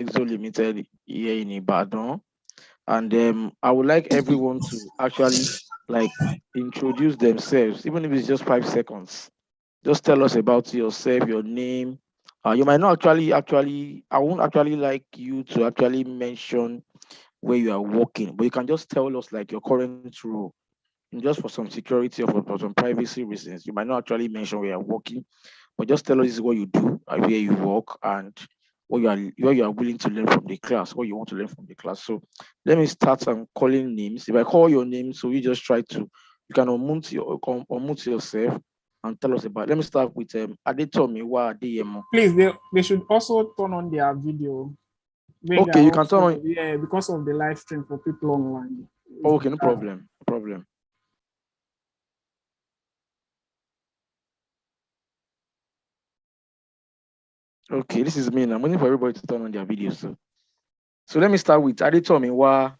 Exo Limited here in Ibadan. And I would like everyone to actually like introduce themselves, even if it's just 5 seconds. Just tell us about yourself, your name. You might not actually, I won't actually like you to actually mention where you are working, but you can just tell us like your current role. And just for some security or for some privacy reasons, you might not actually mention where you're working, but just tell us this is what you do, where you work, and what you are willing to learn from the class, what you want to learn from the class. So let me start calling names. If I call your name, so you just try to you can unmute yourself and tell us about. Let me start with Adetomiwa Adeyemo. Please, they should also turn on their video. Okay, you can turn on. Yeah, because of the live stream for people online. Okay, no problem. No problem. Okay, this is me. I'm waiting for everybody to turn on their videos. So let me start with Adetomiwa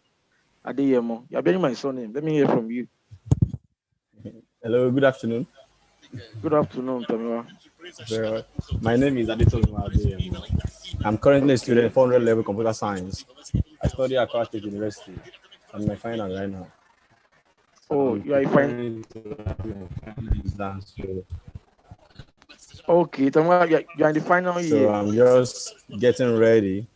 Adeyemo. You're bearing my surname. Let me hear from you. Hello, good afternoon. Good afternoon, Tomiwa. My name is Adetomiwa Adeyemo. I'm currently a student at 400 level computer science. I study at Cross State University. I'm in my final right now. Oh, you are fine. Okay, Tomiwa, you're in the final year. So I'm just getting ready.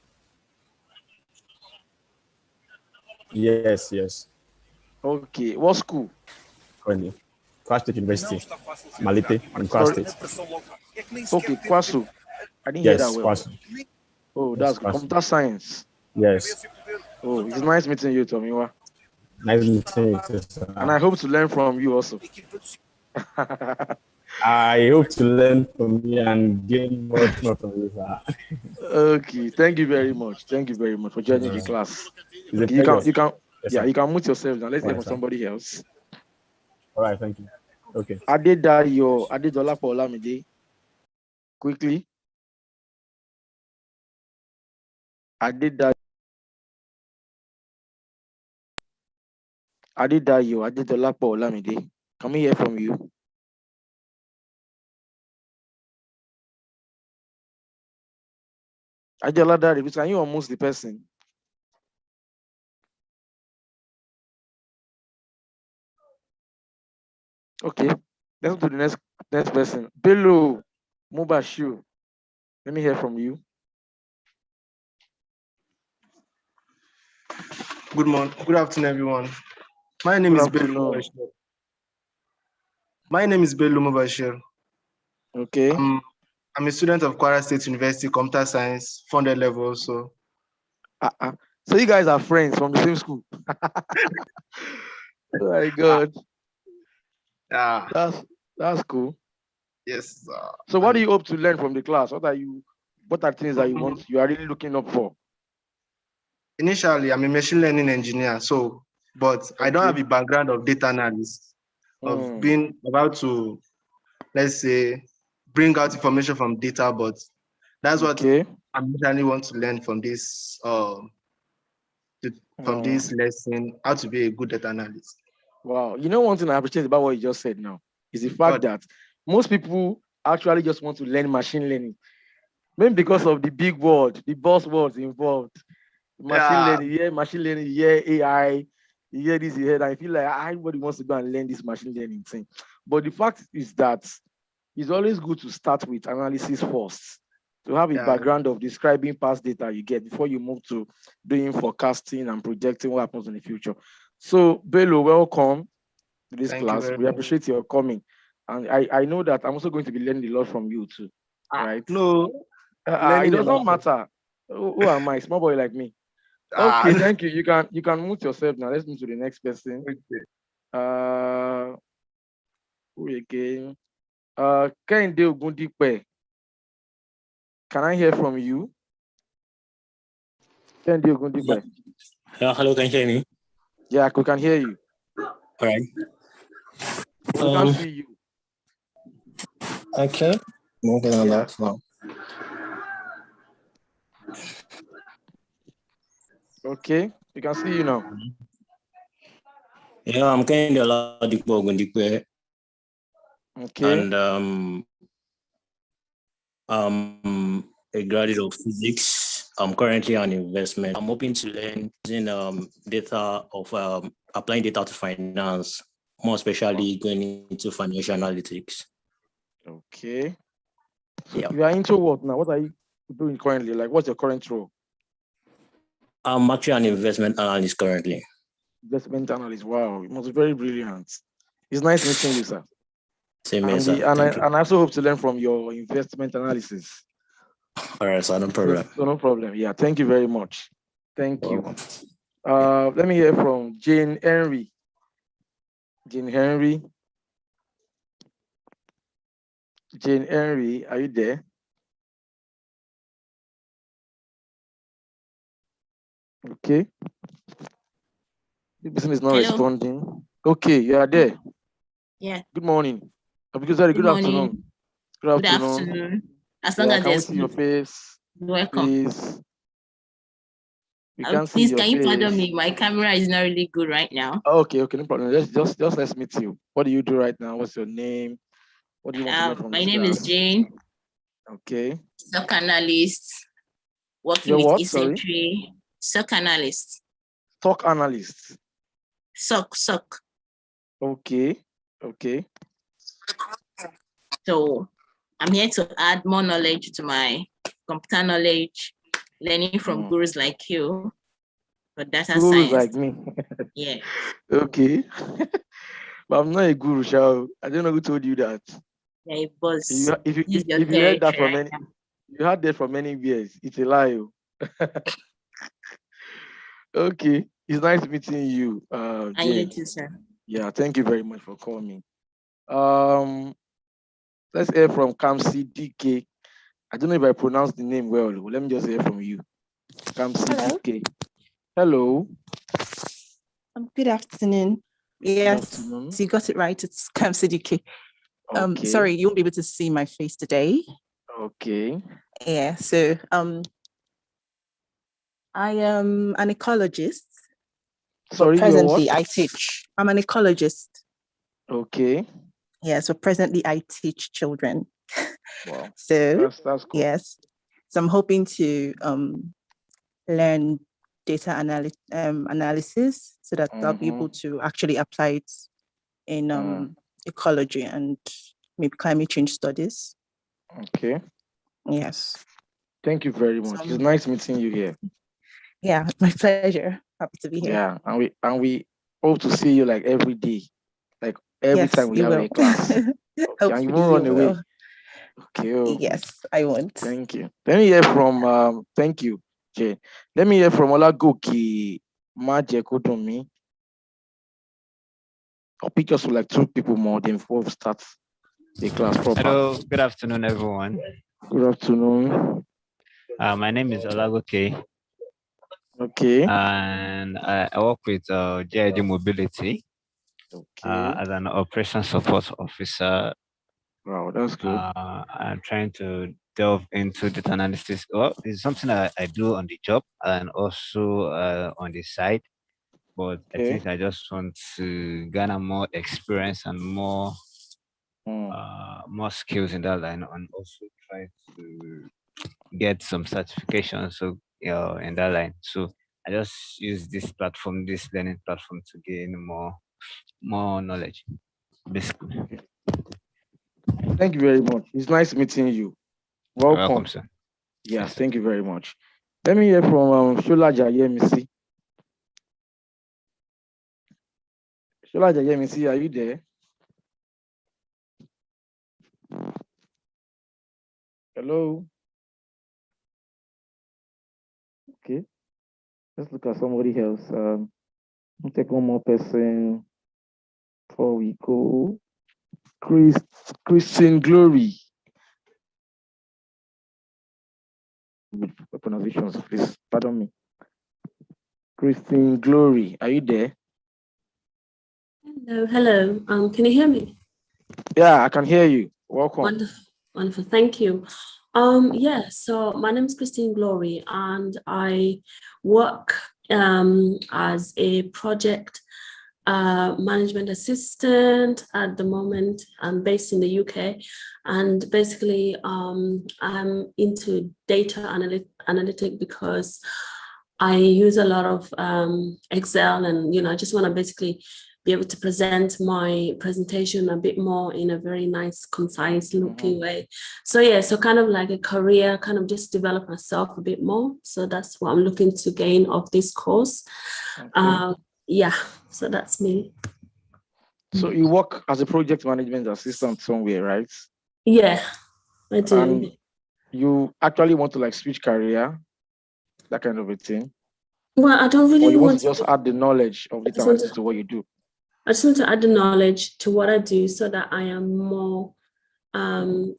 Yes. Okay, what school? Currently, Cross State University, Malete, in Cross State. Okay, Kwasu. I didn't hear that well. Kwasu. Oh, that's good. Computer science. Yes. Oh, it's nice meeting you, Tomiwa. Nice meeting you, sir. And I hope to learn from you also. I hope to learn from you and gain much more from you, sir. Okay, thank you very much. Thank you very much for joining the class. Okay, you can mute yourself now. Let's hear from somebody else. All right, thank you. Okay. Adedolapo Olamide. Quickly. Adedolapo Olamide. Can we hear from you? Adeoladare, can you almost the person? Okay, let's go to the next person. Bello Mubashu. Let me hear from you. Good morning. Good afternoon, everyone. My name is Bello Mubashir. Okay. I'm a student of Kwara State University, Computer Science, 400 level also. So you guys are friends from the same school. Oh my God. That's cool. Yes. So what do you hope to learn from the class? What are things that you are really looking up for? Initially, I'm a machine learning engineer, but I don't have a background of data analyst, of being about to, let's say, bring out information from data, but that's what I really want to learn from this lesson, how to be a good data analyst. Wow. You know, one thing I appreciate about what you just said now is the fact that most people actually just want to learn machine learning. Maybe because of the big word, the buzzwords involved. Machine learning, AI, you hear this, you hear that. I feel like everybody wants to go and learn this machine learning thing. But the fact is that it's always good to start with analysis first, to have a background of describing past data you get before you move to doing forecasting and projecting what happens in the future. So, Bello, welcome to this class. We appreciate your coming. And I know that I'm also going to be learning a lot from you too, right? No, it does not matter. Who am I? Small boy like me. Okay, thank you. You can mute yourself now. Let's move to the next person. Who again? Kehinde Ogundipe. Can I hear from you? Kehinde Ogundipe. Yeah, hello, can you hear me? Yeah, we can hear you. All right. We can see you. Okay. Moving on that now. Okay, we can see you now. Yeah, I'm kind of Ogundipe. Okay. And I'm a graduate of physics I'm currently an investment. I'm hoping to learn using data of applying data to finance, more especially going into financial analytics. Okay. So Yeah. you are into what now? What are you doing currently? Like, what's your current role? I'm actually an investment analyst currently. Investment analyst. Wow, it must be very brilliant. It's nice meeting you, sir. Same here, sir. Thank you. And I also hope to learn from your investment analysis. All right, sir, no problem. Yes, no problem. Yeah, thank you very much. Thank you. Welcome. Let me hear from Jane Henry. Jane Henry. Jane Henry, are you there? Okay. The person is not Hello. responding. Okay, you are there. Yeah. Good morning. Sorry, good morning. afternoon. Good afternoon. As long Yeah, as can we there's see your face? welcome. Please. We can see Please, your can you pardon face. me? My camera is not really good right now. Okay, no problem. Just let's meet you. What do you do right now? What's your name? What do you want to learn from My this name is class? Jane. Okay. Stock analyst. Working You're with what? Essentially. Stock analyst. Stock analyst. Stock. Okay. Okay. So I'm here to add more knowledge to my computer knowledge, learning from gurus like you for data Gurus science. like me. Yeah. Okay. But I'm not a guru, shall I don't know who told you that. Yeah, it was. If you heard that from any, you heard that from many years. It's a lie. Okay. It's nice meeting you, Jane. And you too, sir. Yeah, thank you very much for calling. Let's hear from Kamsi DK. I don't know if I pronounced the name well. Let me just hear from you. Kamsi DK. Hello. Good afternoon. Yes, Good afternoon. you got it right. It's Kamsi DK. Okay. Sorry, you won't be able to see my face today. Okay. Yeah, so I am an ecologist. Sorry, presently I teach. I'm an ecologist. Okay. Yeah, so presently I teach children. Wow. So that's cool. Yes. So I'm hoping to learn data analysis so that they'll be able to actually apply it in ecology and maybe climate change studies. Okay. Yes. Thank you very much. It's nice meeting you here. Yeah, my pleasure. Happy to be here. Yeah, and we hope to see you like every day, like every time we have a class. Okay, and you won't run away. Okay. Yes, I won't. Thank you. Let me hear from thank you, Jay. Let me hear from Olagoki Majekodomi. I'll pick us like 2 people more than before we start the class proper. Hello, good afternoon, everyone. Good afternoon. My name is Olagoke. Okay. And I work with JID Mobility as an operations support officer. Wow, that's good. I'm trying to delve into data analysis. Well, it's something that I do on the job and also on the side. But I think I just want to garner more experience and more skills in that line, and also try to get some certifications. So in that line. So I just use this platform, this learning platform, to gain more knowledge, basically. Okay. Thank you very much. It's nice meeting you. Welcome. You're welcome, sir. Yes, thank you very much. Let me hear from Shola Jayemisi. Shola Jayemisi, are you there? Hello. Okay. Let's look at somebody else. I'll take one more person before we go. Christine Glory. Pronunciations, please. Pardon me. Christine Glory, are you there? Hello. Can you hear me? Yeah, I can hear you. Welcome. Wonderful. Thank you. So my name is Christine Glory, and I work as a project management assistant at the moment. I'm based in the UK, and basically I'm into data analytic because I use a lot of Excel, and I just want to basically be able to present my presentation a bit more in a very nice, concise looking way. So yeah, so kind of like a career, kind of just develop myself a bit more. So that's what I'm looking to gain of this course. Okay. Yeah, so that's me. So you work as a project management assistant somewhere, right? Yeah, I do. And you actually want to like switch career, that kind of a thing? Well, I don't really or you want want to just add the knowledge of data analytics to what you do? I just want to add the knowledge to what I do so that I am more, I'm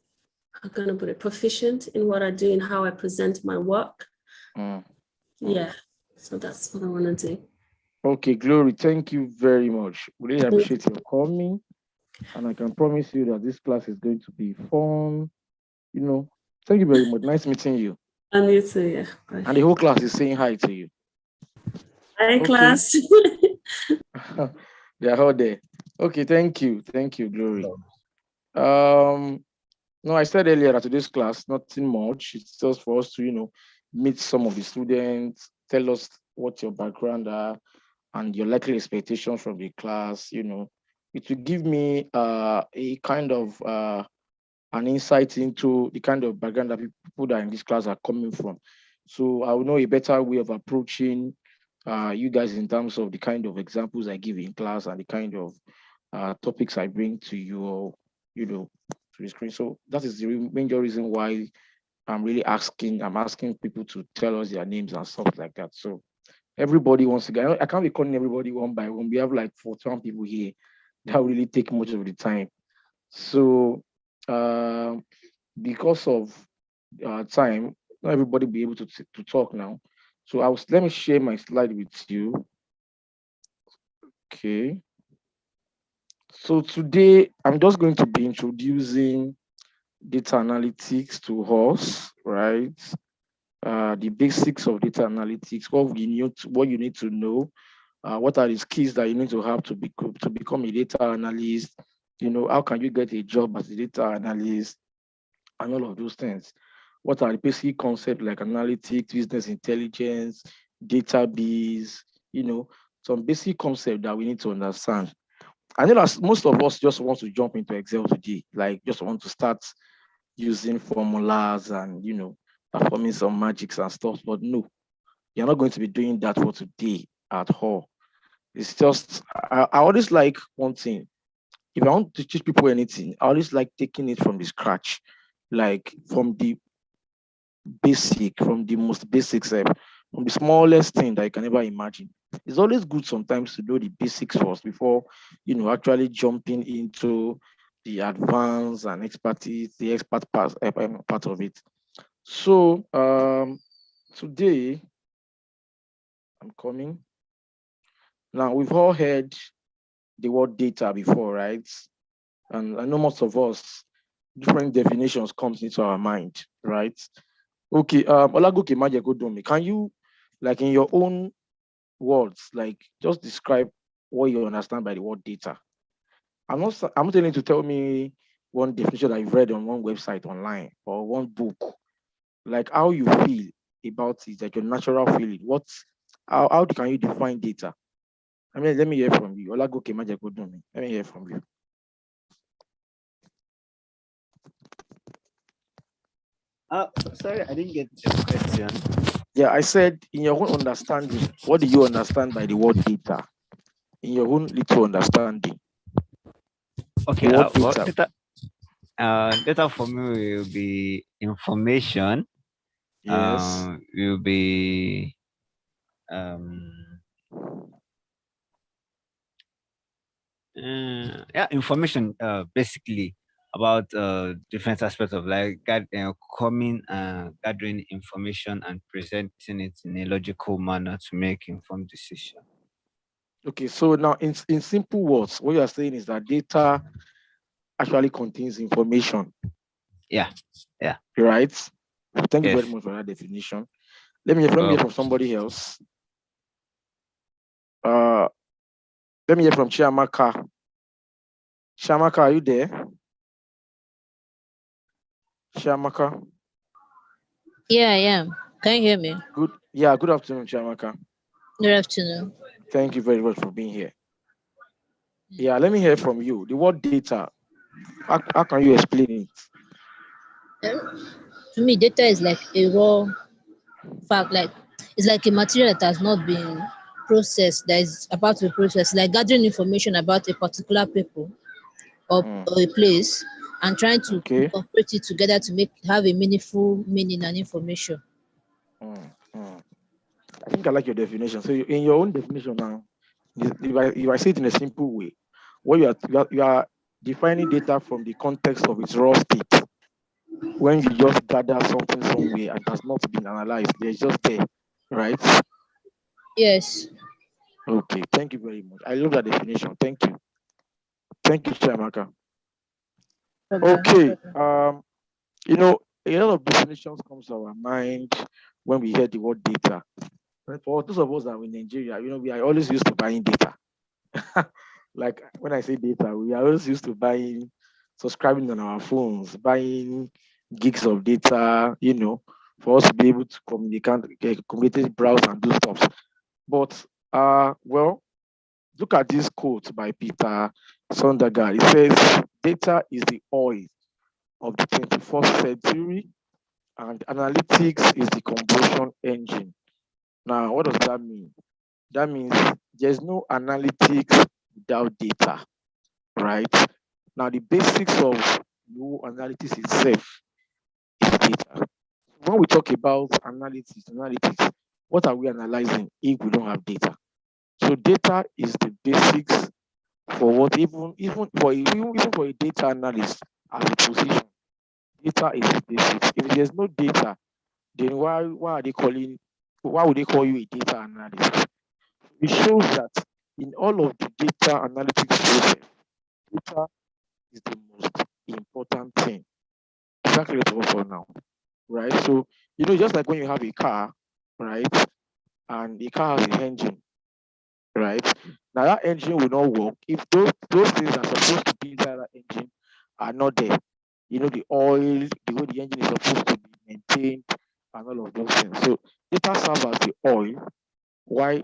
going to put it, proficient in what I do and how I present my work. Yeah, so that's what I want to do. Okay, Glory, thank you very much. We really appreciate your coming. And I can promise you that this class is going to be fun. Thank you very much. Nice meeting you. And you too, yeah. Bye. And the whole class is saying hi to you. Hi, class. They are all there. Okay, thank you. Thank you, Glory. No, I said earlier that today's class, nothing much. It's just for us to, meet some of the students, tell us what your background are and your likely expectations from the class. It will give me a kind of an insight into the kind of background that people that are in this class are coming from. So I will know a better way of approaching you guys in terms of the kind of examples I give in class and the kind of topics I bring to you, to the screen. So that is the major reason why I'm asking people to tell us their names and stuff like that. So everybody wants to go. I can't be calling everybody one by one. We have like 41 people here. That will really take much of the time. So because of time, not everybody will be able to talk now. So let me share my slide with you. Okay. So today I'm just going to be introducing data analytics to us, right? The basics of data analytics, what you need to know, what are the skills that you need to have to become a data analyst, how can you get a job as a data analyst, and all of those things. What are the basic concepts like analytics, business intelligence, database, some basic concepts that we need to understand. I know that most of us just want to jump into Excel today, like just want to start using formulas and, performing some magics and stuff, but no, you're not going to be doing that for today at all. It's just, I always like one thing. If I want to teach people anything, I always like taking it from the scratch, like from the most basic step, from the smallest thing that you can ever imagine. It's always good sometimes to know the basics first before, actually jumping into the advanced and expertise, the expert part of it. So today, I'm coming. Now, we've all heard the word data before, right? And I know most of us, different definitions comes into our mind, right? Okay, Olagoke Majegodomi, can you, like in your own words, like just describe what you understand by the word data? I'm not telling you to tell me one definition that you've read on one website online or one book, like how you feel about it, like your natural feeling. How can you define data? I mean, let me hear from you. Olagoke Majegodomi, let me hear from you. Sorry, I didn't get the question. Yeah, I said, in your own understanding, what do you understand by the word data? In your own little understanding. Okay, The word data. Data for me will be information. Yes. Will be information basically about different aspects of like gathering information and presenting it in a logical manner to make informed decision. Okay, so now in simple words, what you are saying is that data actually contains information. Yeah. Right? Thank you very much for that definition. Let me hear from somebody else. Let me hear from Chiamaka. Chiamaka, are you there? Chiamaka? Yeah, I am. Can you hear me? Good. Yeah, good afternoon, Chiamaka. Good afternoon. Thank you very much for being here. Yeah, let me hear from you. The word data, how can you explain it? To me, data is like a raw fact, like it's like a material that has not been processed, that is about to be processed, like gathering information about a particular people or a place and trying to incorporate it together to have a meaningful meaning and information. I think I like your definition. So in your own definition now, if I say it in a simple way, what you are defining data from the context of its raw state. When you just gather something somewhere and has not been analyzed, it's just there, right? Yes. Okay, thank you very much. I love that definition. Thank you. Thank you, Chiamaka. Okay. A lot of definitions comes to our mind when we hear the word data. But for those of us that are in Nigeria, we are always used to buying data. Like when I say data, we are always used to buying, subscribing on our phones, buying gigs of data, for us to be able to communicate, browse and do stuff. But well, look at this quote by Peter Sondergaard. It says, data is the oil of the 21st century and analytics is the combustion engine. Now, what does that mean? That means there's no analytics without data, right? Now, the basics of analytics itself is data. When we talk about analytics, what are we analyzing if we don't have data? So data is the basics for what even for a data analyst as a position. Data is the basics. If there's no data, then why would they call you a data analyst? It shows that in all of the data analytics process, data is the most important thing. Exactly what for now, right? So just like when you have a car, right, and the car has an engine, right? Now that engine will not work if those things that are supposed to be inside that engine are not there. The oil, the way the engine is supposed to be maintained, and all of those things. So data serves as the oil, why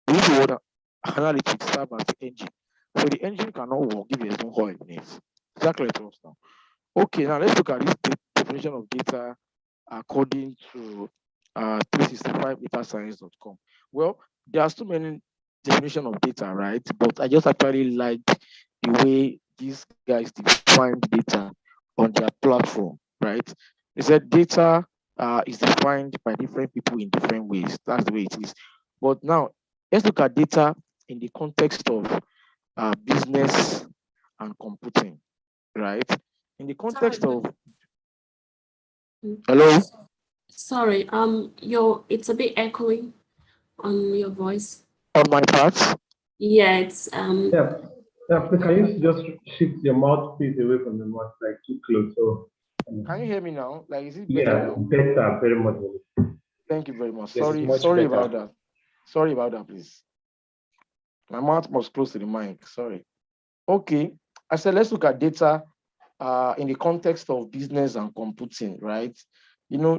the water analytics serve as the engine. So the engine cannot work if there's no oil in it. Exactly what it was now. Okay, now let's look at this definition of data according to 365datascience.com. Well, there are so many definition of data, right? But I just actually like the way these guys define data on their platform, right? They said data is defined by different people in different ways. That's the way it is. But now let's look at data in the context of business and computing, right? In the context of hello. Sorry, it's a bit echoing on your voice. On my part? Yeah, it's Yeah, can you just shift your mouthpiece away from the mouth, like too close? So can you hear me now? Like, is it better now? Better, very much. Thank you very much. Yes, Sorry about that. Sorry about that, please. My mouth was close to the mic. Sorry. Okay. I said let's look at data in the context of business and computing, right?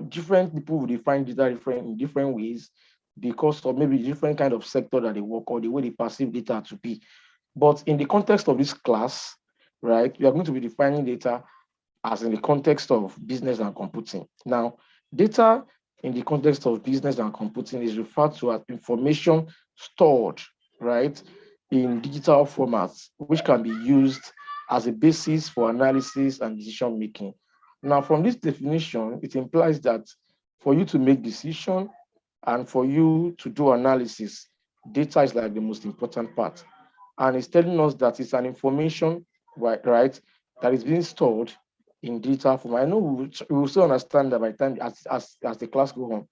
Different people will define data in different ways because of maybe different kind of sector that they work or the way they perceive data to be. But in the context of this class, right, we are going to be defining data as in the context of business and computing. Now, data in the context of business and computing is referred to as information stored, right, in digital formats, which can be used as a basis for analysis and decision making. Now, from this definition, it implies that for you to make decision and for you to do analysis, data is like the most important part. And it's telling us that it's an information, right, that is being stored in data form. I know we will still understand that by the time as the class goes on.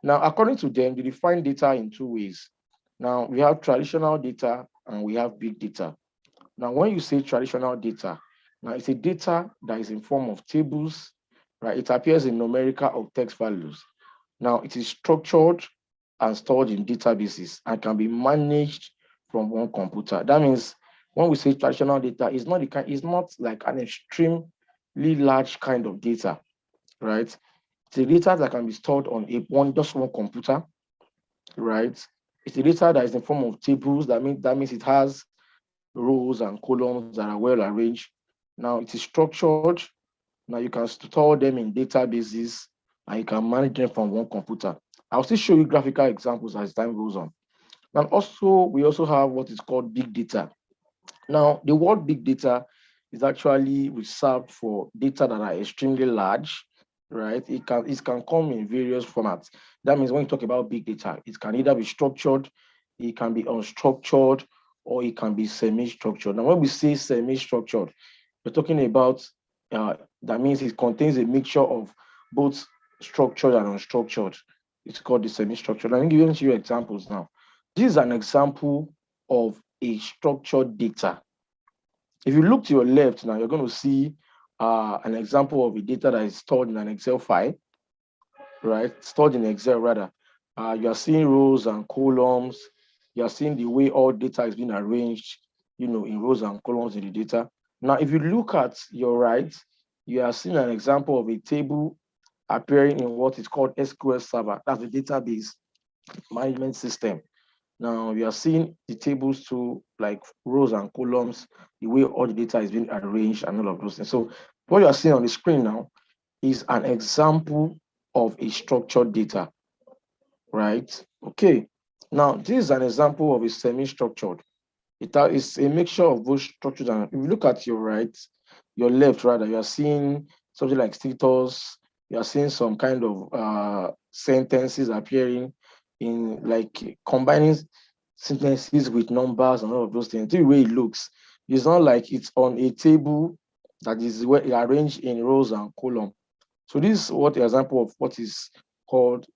Now, according to them, they define data in two ways. Now, we have traditional data and we have big data. Now, when you say traditional data, now it's a data that is in form of tables, right? It appears in numerical or text values. Now, it is structured and stored in databases and can be managed from one computer. That means when we say traditional data, it's not like an extremely large kind of data, right? It's a data that can be stored on just one computer, right? It's a data that is in form of tables. That means it has rows and columns that are well arranged. Now it is structured. Now you can store them in databases and you can manage them from one computer. I'll still show you graphical examples as time goes on. And also, we also have what is called big data. Now, the word big data is actually reserved for data that are extremely large, right? It can come in various formats. That means when you talk about big data, it can either be structured, it can be unstructured, or it can be semi-structured. Now, when we say semi-structured, we're talking about that means it contains a mixture of both structured and unstructured. It's called the semi-structured. I'm giving you examples now. This is an example of a structured data. If you look to your left now, you're going to see an example of a data that is stored in an Excel file, right? Stored in Excel rather. You are seeing rows and columns. You are seeing the way all data is being arranged, in rows and columns in the data. Now, if you look at your right, you are seeing an example of a table appearing in what is called SQL Server. That's the database management system. Now we are seeing the tables to like rows and columns, the way all the data is being arranged and all of those things. So what you are seeing on the screen now is an example of a structured data, right? Okay. Now this is an example of a semi-structured. It is a mixture of both structured and if you look at your left rather, you are seeing something like status, you are seeing some kind of sentences appearing in like combining sentences with numbers and all of those things. The way it looks, it's not like it's on a table that is arranged in rows and column. So this is what the example of what is called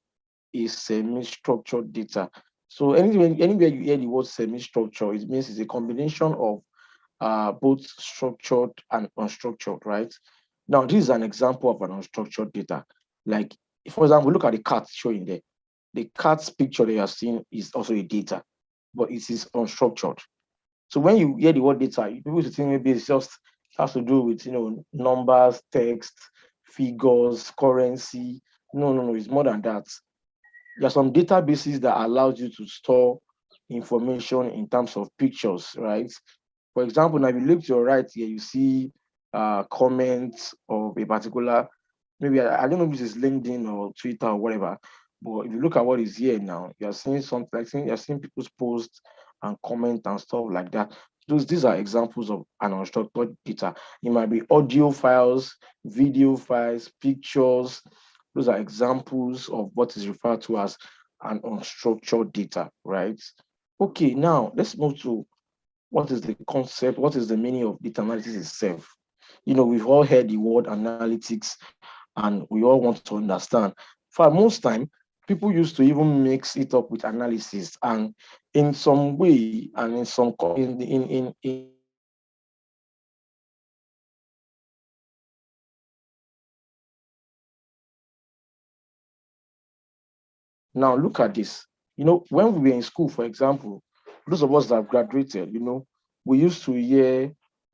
a semi-structured data. So anywhere you hear the word semi-structured, it means it's a combination of both structured and unstructured, right? Now, this is an example of an unstructured data. Like, for example, look at the cat showing there. The cat's picture that you are seeing is also a data, but it is unstructured. So when you hear the word data, people think maybe it's just has to do with numbers, text, figures, currency. No, it's more than that. There are some databases that allows you to store information in terms of pictures, right? For example, now if you look to your right here, you see comments of a particular, maybe I don't know if this is LinkedIn or Twitter or whatever, but if you look at what is here now, you're seeing something like you're seeing people's posts and comment and stuff like that. These are examples of an unstructured data. It might be audio files, video files, pictures. Those are examples of what is referred to as an unstructured data, right? Okay, now let's move to what is the concept, what is the meaning of data analysis itself. We've all heard the word analytics and we all want to understand. For most time, people used to even mix it up with analysis, and in some way and in some in now look at this. When we were in school, for example, those of us that have graduated, we used to hear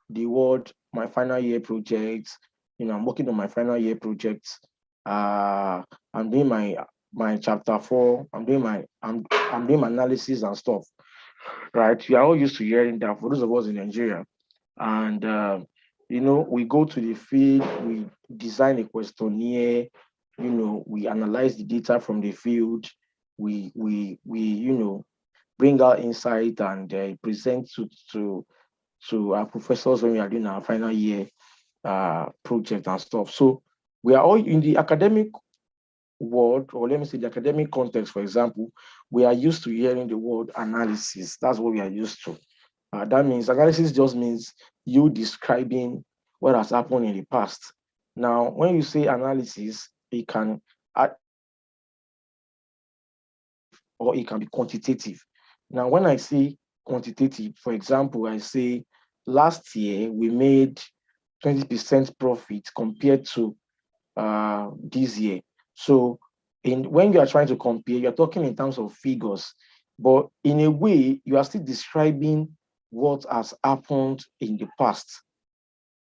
the word my final year project. I'm working on my final year project. I'm doing my chapter 4. I'm doing my analysis and stuff. Right? We are all used to hearing that for those of us in Nigeria. And we go to the field, we design a questionnaire, we analyze the data from the field, we bring out insight and present to our professors when we are doing our final year project and stuff. So we are all in the academic world, or let me say the academic context, for example, we are used to hearing the word analysis. That's what we are used to. That means analysis just means you describing what has happened in the past. Now, when you say analysis, it can or it can be quantitative. Now, when I say quantitative, for example, I say last year we made 20% profit compared to this year. So when you are trying to compare, you're talking in terms of figures. But in a way, you are still describing what has happened in the past.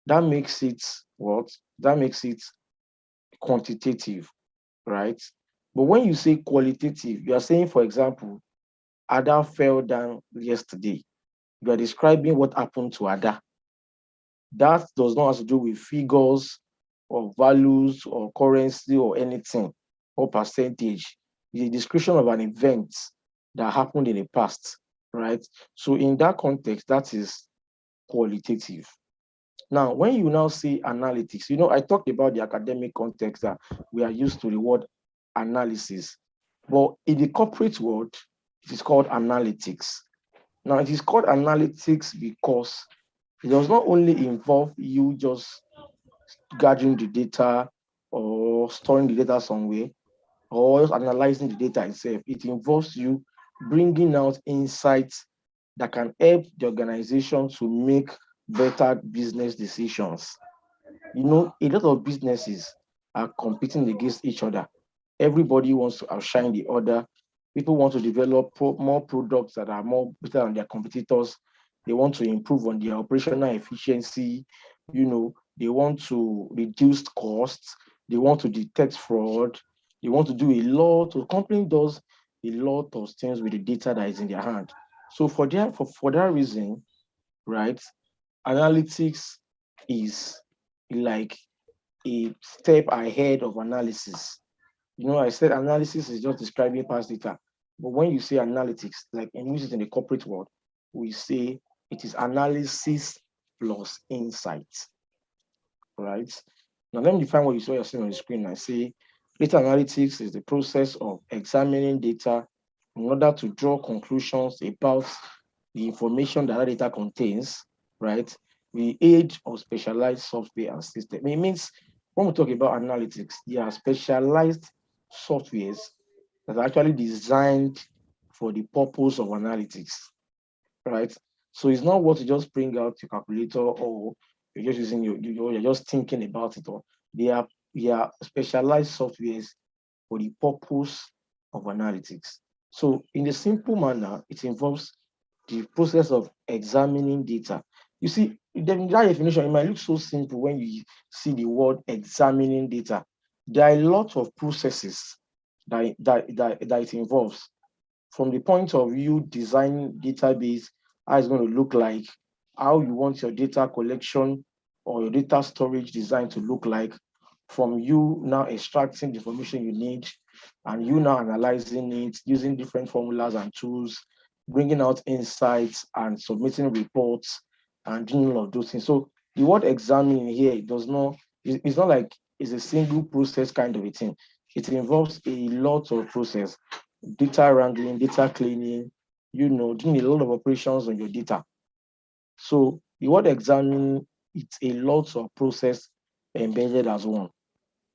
That makes it what? That makes it quantitative, right? But when you say qualitative, you are saying, for example, Ada fell down yesterday. You are describing what happened to Ada. That does not have to do with figures or values or currency or anything or percentage. It's a description of an event that happened in the past, right? So in that context, that is qualitative. Now, when you now see analytics, I talked about the academic context that we are used to the word analysis, but in the corporate world, it is called analytics. Now, it is called analytics because it does not only involve you just gathering the data or storing the data somewhere or just analyzing the data itself. It involves you bringing out insights that can help the organization to make better business decisions. A lot of businesses are competing against each other. Everybody wants to outshine the other. People want to develop more products that are more better than their competitors. They want to improve on their operational efficiency. They want to reduce costs. They want to detect fraud. They want to do a lot. The company does a lot of things with the data that is in their hand. So for that reason, right, analytics is like a step ahead of analysis. I said analysis is just describing past data. But when you say analytics, like in use it in the corporate world, we say it is analysis plus insight, right? Now let me define what you saw yourself on the screen. I say data analytics is the process of examining data in order to draw conclusions about the information that data contains, right? The age of specialized software and system. It means when we talk about analytics, they are specialized softwares that are actually designed for the purpose of analytics, right? So it's not what you just bring out your calculator or you're just using you're just thinking about it, or they are specialized softwares for the purpose of analytics. So in a simple manner, it involves the process of examining data. You see, that definition, it might look so simple when you see the word examining data. There are a lot of processes that it involves. From the point of view designing database, how it's going to look like, how you want your data collection or your data storage design to look like, from you now extracting the information you need and you now analyzing it using different formulas and tools, bringing out insights and submitting reports and doing all of those things. So the word examining here, it's not like it's a single process kind of a thing. It involves a lot of process, data wrangling, data cleaning, doing a lot of operations on your data. So the word examine, it's a lot of process embedded as one,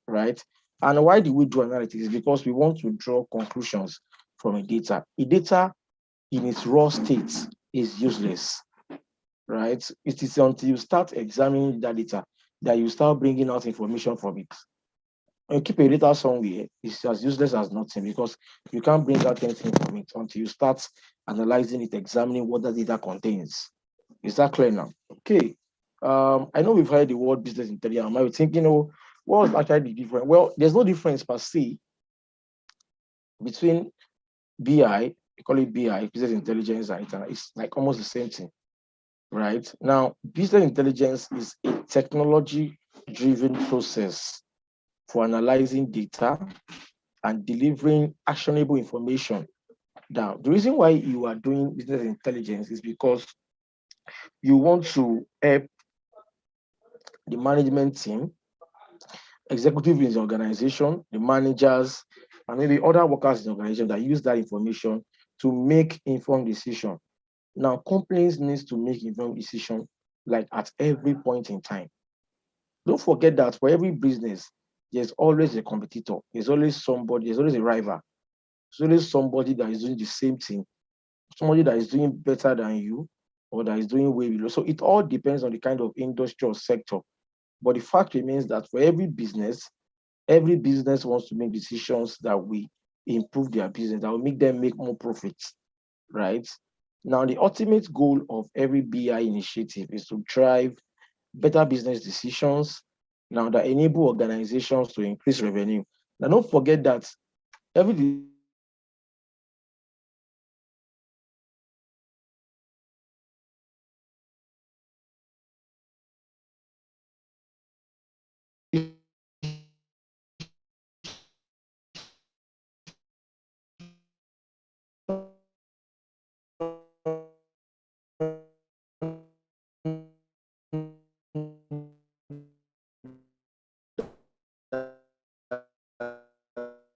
right? And why do we do analytics? Because we want to draw conclusions from a data. A data in its raw state is useless, right? It is until you start examining that data that you start bringing out information from it. You keep a data somewhere, it's as useless as nothing because you can't bring out anything from it until you start analyzing it, examining what the data contains. Is that clear now? Okay. I know we've heard the word business intelligence. I might be thinking, oh, what was actually the difference? Well, there's no difference per se between BI, we call it BI, business intelligence, and it's like almost the same thing, right? Now, business intelligence is a technology-driven process for analyzing data and delivering actionable information. Now, the reason why you are doing business intelligence is because you want to help the management team, executive in the organization, the managers, and maybe other workers in the organization that use that information to make informed decision. Now, companies need to make informed decision like at every point in time. Don't forget that for every business, there's always a competitor. There's always somebody, there's always a rival. There's always somebody that is doing the same thing, somebody that is doing better than you, or that is doing way below. So it all depends on the kind of industry or sector. But the fact remains that for every business wants to make decisions that will improve their business, that will make them make more profits. right? Now, the ultimate goal of every BI initiative is to drive better business decisions now that enable organizations to increase revenue. Now, don't forget that every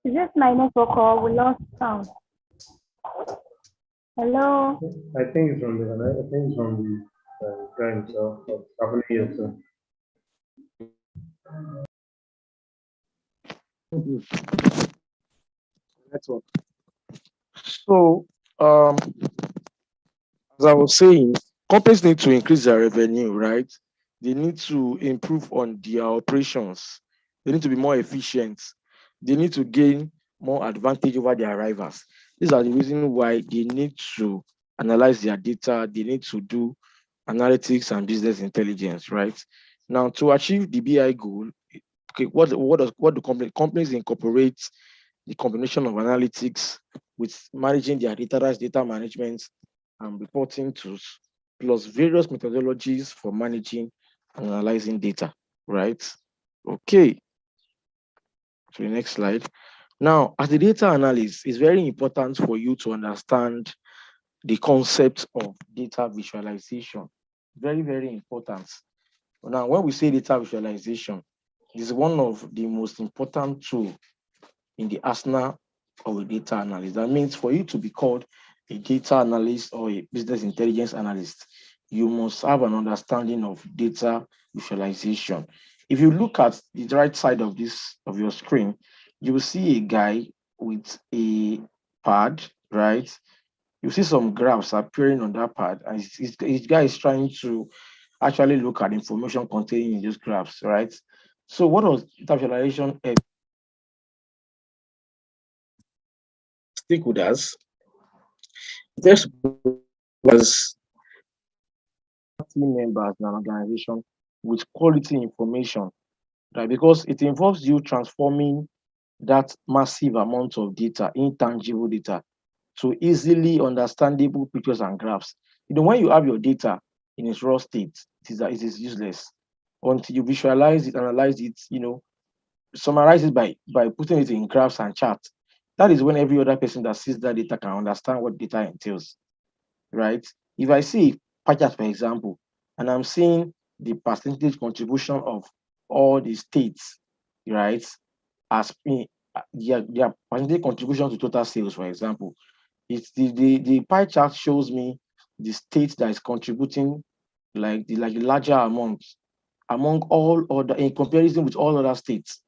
Is this my network or we lost sound? Hello? I think it's from the guy himself, but happening here too. network. So, as I was saying, companies need to increase their revenue, right? They need to improve on their operations. They need to be more efficient. They need to gain more advantage over their rivals. These are the reasons why they need to analyze their data. They need to do analytics and business intelligence, right? Now, to achieve the BI goal, okay, what do companies incorporate the combination of analytics with managing their data management and reporting tools, plus various methodologies for managing and analyzing data, right? Okay, to the next slide. Now, as a data analyst, it's very important for you to understand the concept of data visualization. Very, very important. Now, when we say data visualization, it's one of the most important tools in the arsenal of a data analyst. That means for you to be called a data analyst or a business intelligence analyst, you must have an understanding of data visualization. If you look at the right side of your screen, you will see a guy with a pad, right? You see some graphs appearing on that pad, and his guy is trying to actually look at information contained in those graphs, right? So what does data visualization stick with us? Just was team members in an organization with quality information, right? Because it involves you transforming that massive amount of data, intangible data, to easily understandable pictures and graphs. When you have your data in its raw state, it is useless until you visualize it, analyze it, summarize it by putting it in graphs and charts. That is when every other person that sees that data can understand what data entails, right? If I see pie chart, for example, and I'm seeing the percentage contribution of all the states, right, as their percentage contribution to total sales, for example, it's the pie chart shows me the state that is contributing like the larger amount among all other in comparison with all other states.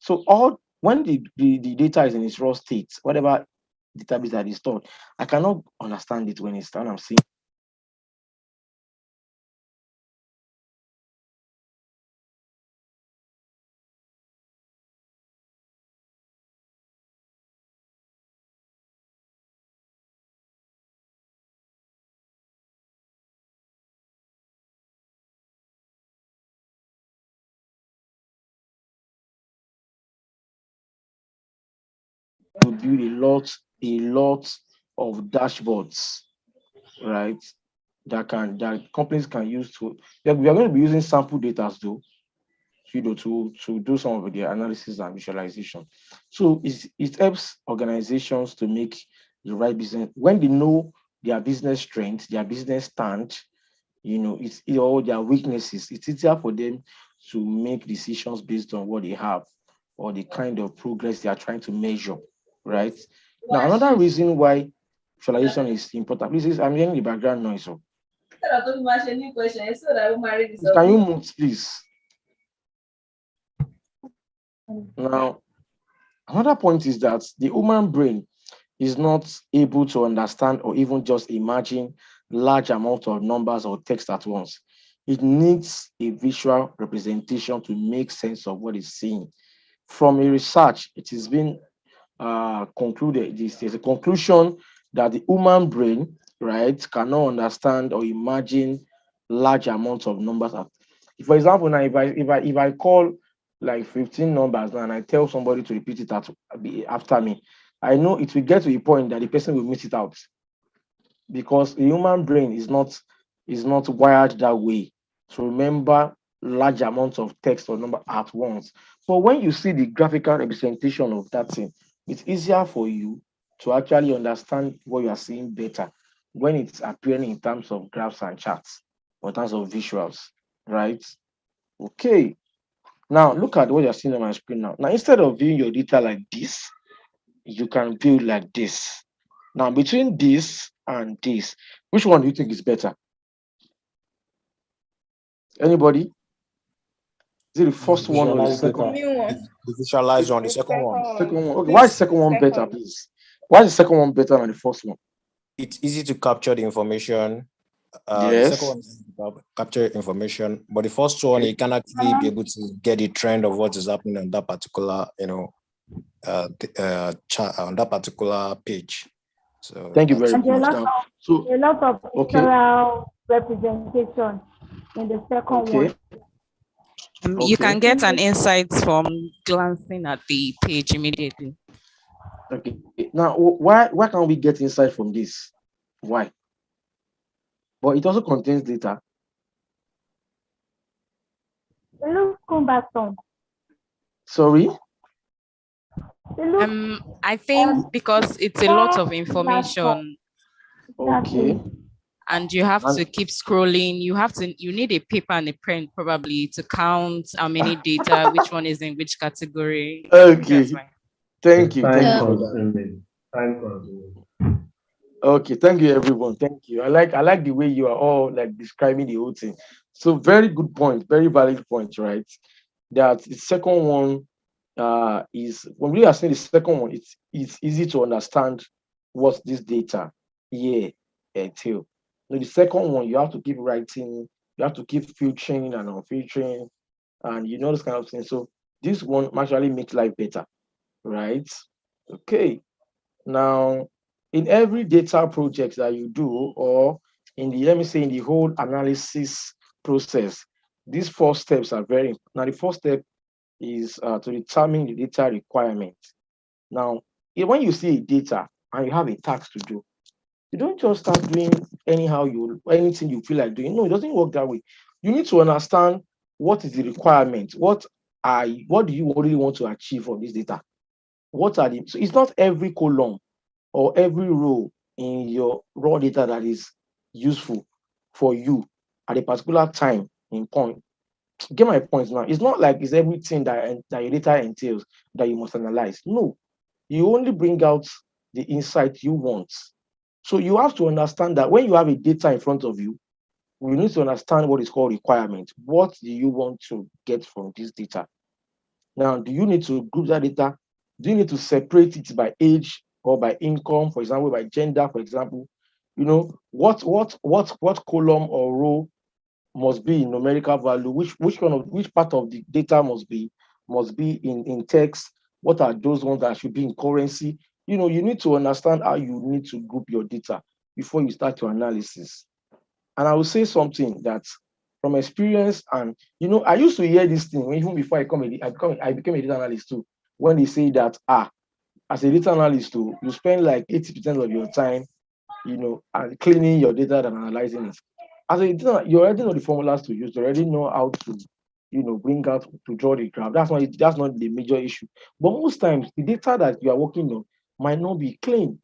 So all when the data is in its raw state, whatever database that is stored, I cannot understand it when I'm seeing. To build a lot of dashboards, right? That companies can use to. Yeah, we are going to be using sample data though, to do some of their analysis and visualization. So it helps organizations to make the right business when they know their business strength, their business stand, it's all their weaknesses. It's easier for them to make decisions based on what they have or the kind of progress they are trying to measure, right? Now, another reason why visualization is important. Please, I'm hearing the background noise. So. Can you mute, please? Now, another point is that the human brain is not able to understand or even just imagine large amount of numbers or text at once. It needs a visual representation to make sense of what it's seeing. From a research, it has been concluded, there's a conclusion that the human brain, right, cannot understand or imagine large amounts of numbers. For example, now if I call like 15 numbers now and I tell somebody to repeat it after me, I know it will get to a point that the person will miss it out because the human brain is not wired that way to remember large amounts of text or number at once. But when you see the graphical representation of that thing, it's easier for you to actually understand what you are seeing better when it's appearing in terms of graphs and charts or in terms of visuals, right? Okay. Now look at what you're seeing on my screen now. Now, instead of viewing your data like this, you can view like this. Now, between this and this, which one do you think is better? Anybody? Is it the first one or the Visualize second data. one? New one. The visualize one, the The second one. Second one. Okay, why is This the second one better, second. please? Why is the second one better than the first one? It's easy to capture the information. The second Yes. one is to capture information, but the first one Okay. you can actually be able to get the trend of what is happening on that particular, on that particular page. So Thank you that's very And much. Now, so a lot of okay, pictorial representation in the second okay, one. You can okay, get an insight from glancing at the page immediately. okay. Now, why can't we get insight from this? Why? But it also contains data. Look, come back on. Sorry. Look, I think because it's a lot of laptop. information Okay. Exactly. and you have And to keep scrolling, you need a paper and a pen probably to count how many data, which one is in which category. I think that's okay. why. Thank you. Thank Time you for that. consuming. Time consuming. Okay, thank you everyone. Thank you. I like the way you are all like describing the whole thing. So very good point, very valid point, right? That the second one is when we are saying the second one, it's easy to understand what this data here entail. Now the second one, you have to keep writing, you have to keep filtering and unfiltering, and you know this kind of thing. So this one actually makes life better, right? Okay. Now, in every data project that you do, or in the, let me say, in the whole analysis process, these four steps are very important. Now, the first step is to determine the data requirement. Now, when you see data and you have a task to do, you don't just start doing anything you feel like doing. No, it doesn't work that way. You need to understand what is the requirement. What do you really want to achieve from this data? So it's not every column or every row in your raw data that is useful for you at a particular time in point. Get my point now. It's not like it's everything that your data entails that you must analyze. No, you only bring out the insight you want. So you have to understand that when you have a data in front of you, we need to understand what is called requirement. What do you want to get from this data? Now, do you need to group that data? Do you need to separate it by age or by income, for example, by gender, for example? You know, what column or row must be in numerical value? Which part of the data must be in text? What are those ones that should be in currency? You know, you need to understand how you need to group your data before you start your analysis. And I will say something that from experience, and I used to hear this thing even before I became a data analyst too, when they say that as a data analyst too, you spend like 80% of your time, and cleaning your data than analyzing it. As a data, you already know the formulas to use, you already know how to, bring out to draw the graph. That's not the major issue. But most times the data that you are working on might not be clean.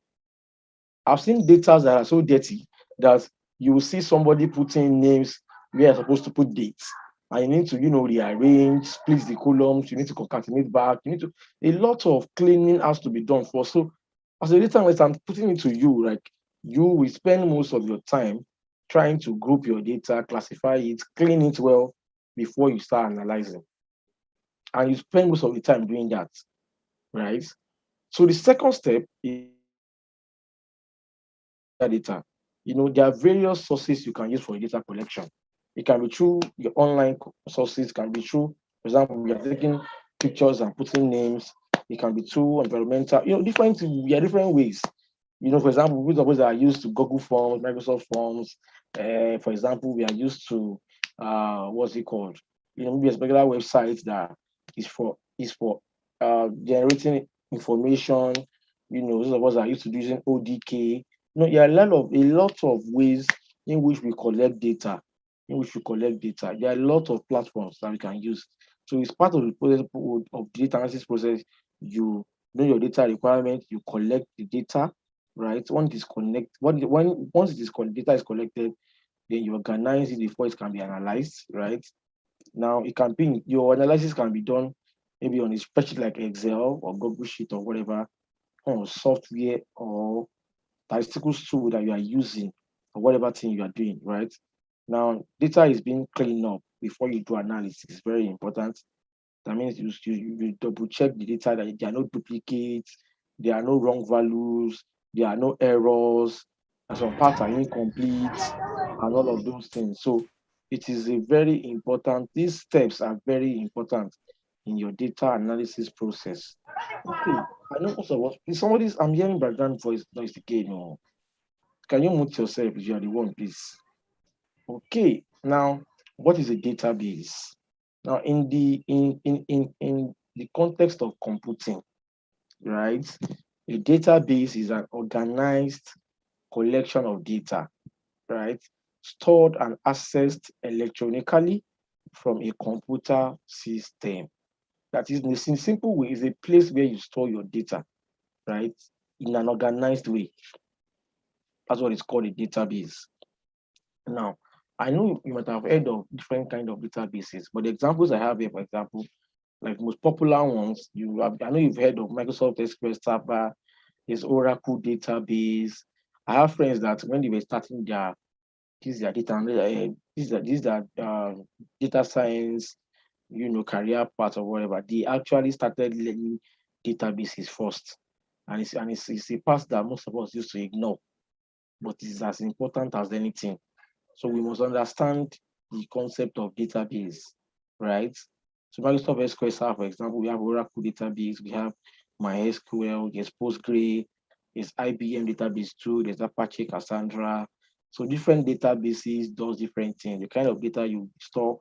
I've seen data that are so dirty that you will see somebody putting names where you're supposed to put dates. And you need to, rearrange, split the columns, you need to concatenate back, a lot of cleaning has to be done for. So as a data analyst, I'm putting it to you, like you will spend most of your time trying to group your data, classify it, clean it well before you start analyzing. And you spend most of the time doing that, right? So the second step is data. There are various sources you can use for data collection. It can be through your online sources, can be through, for example, we are taking pictures and putting names. It can be through environmental, different ways. For example, we suppose are used to Google Forms, Microsoft Forms. For example, we are used to what's it called? Maybe a particular website that is for generating information. Those of us are used to using ODK. There are a lot of ways in which we collect data. There are a lot of platforms that we can use. So it's part of the process of the data analysis process. You know your data requirement, you collect the data, right? Once data is collected, then you organize it before it can be analyzed, right? Now your analysis can be done maybe on a spreadsheet like Excel or Google Sheet or whatever, or software or statistical tool that you are using or whatever thing you are doing, right? Now, data is being cleaned up before you do analysis. It's very important. That means you double check the data that there are no duplicates, there are no wrong values, there are no errors, and some parts are incomplete, and all of those things. So it is these steps are very important in your data analysis process. Okay, I know most of us, I'm hearing background voice noise again. Oh. Can you mute yourself if you are the one, please? Okay, now what is a database? Now, in the context of computing, right? A database is an organized collection of data, right? Stored and accessed electronically from a computer system. That is, in a simple way, is a place where you store your data, right? In an organized way. That's what is called a database. Now, I know you might have heard of different kind of databases, but the examples I have here, for example, like most popular ones, I know you've heard of Microsoft SQL Server, there's Oracle database. I have friends that when they were starting their data science, career path or whatever, they actually started learning databases first. And it's a part that most of us used to ignore, but it's as important as anything. So we must understand the concept of database, right? So Microsoft SQL Server, for example, we have Oracle database, we have MySQL, there's Postgre, there's IBM database too, there's Apache Cassandra. So different databases does different things. The kind of data you store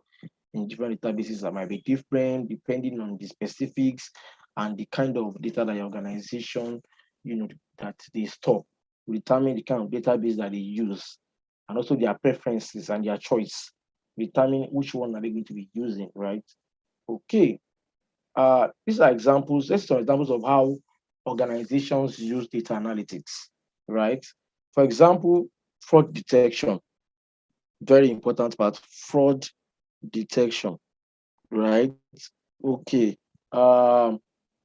in different databases that might be different depending on the specifics and the kind of data that your organization, that they store. We determine the kind of database that they use and also their preferences and their choice. Determine which one are they going to be using, right? Okay. These are examples. These are some examples of how organizations use data analytics, right? For example, fraud detection. Very important part. Fraud detection, right? Okay. One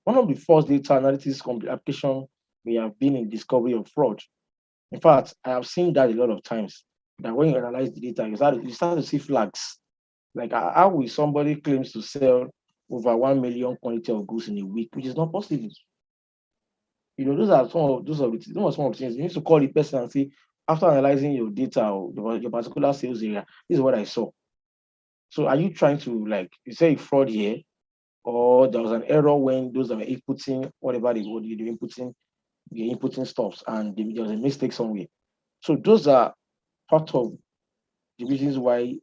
of the first data analytics application we have been in discovery of fraud. In fact, I have seen that a lot of times. That when you analyze the data, you start to see flags. Like how will somebody claims to sell over 1 million quantity of goods in a week, which is not possible. Those are some of the things. You need to call the person and say, after analyzing your data or your particular sales area, this is what I saw. So are you trying to you say fraud here, or there was an error when those that were inputting whatever they were inputting stuffs and there was a mistake somewhere. So those are part of the reasons why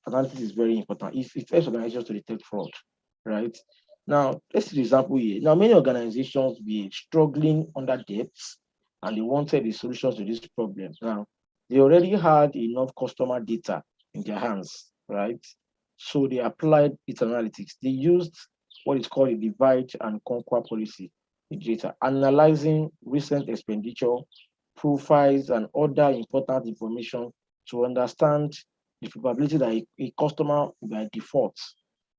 analysis is very important. It helps organizations to detect fraud, right? Now, let's see the example here. Now, many organizations were struggling under debts and they wanted the solutions to this problem. Now, they already had enough customer data in their hands, right? So they applied data analytics. They used what is called a divide and conquer policy in data, analyzing recent expenditure, profiles, and other important information to understand the probability that a customer will default.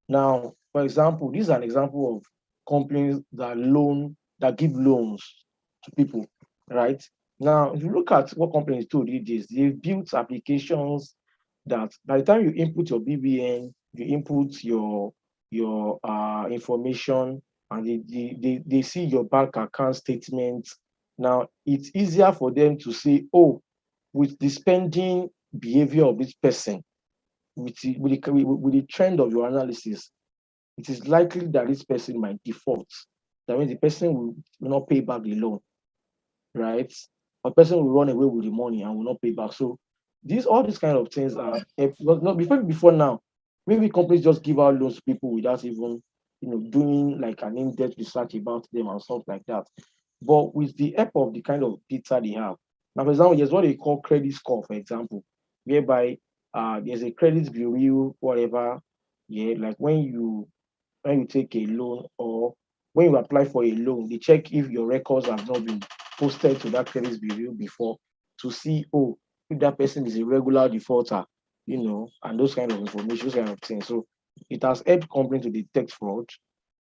Now, for example, this is an example of companies that give loans to people, right? Now, if you look at what companies do these days, they've built applications that by the time you input your BBN, you input your information, and they see your bank account statement. Now, it's easier for them to say, oh, with the spending behavior of this person, with the trend of your analysis, it is likely that this person might default. That means the person will not pay back the loan. right? A person will run away with the money and will not pay back. So all these kind of things are not before now. Maybe companies just give out loans to people without even doing like an in-depth research about them and stuff like that. But with the help of the kind of data they have, now for example, there's what they call credit score, for example, whereby there's a credit bureau, whatever, yeah, like when you take a loan or when you apply for a loan, they check if your records have not been posted to that credit bureau before to see, oh, if that person is a regular defaulter, and those kind of information, those kind of things. So it has helped companies to detect fraud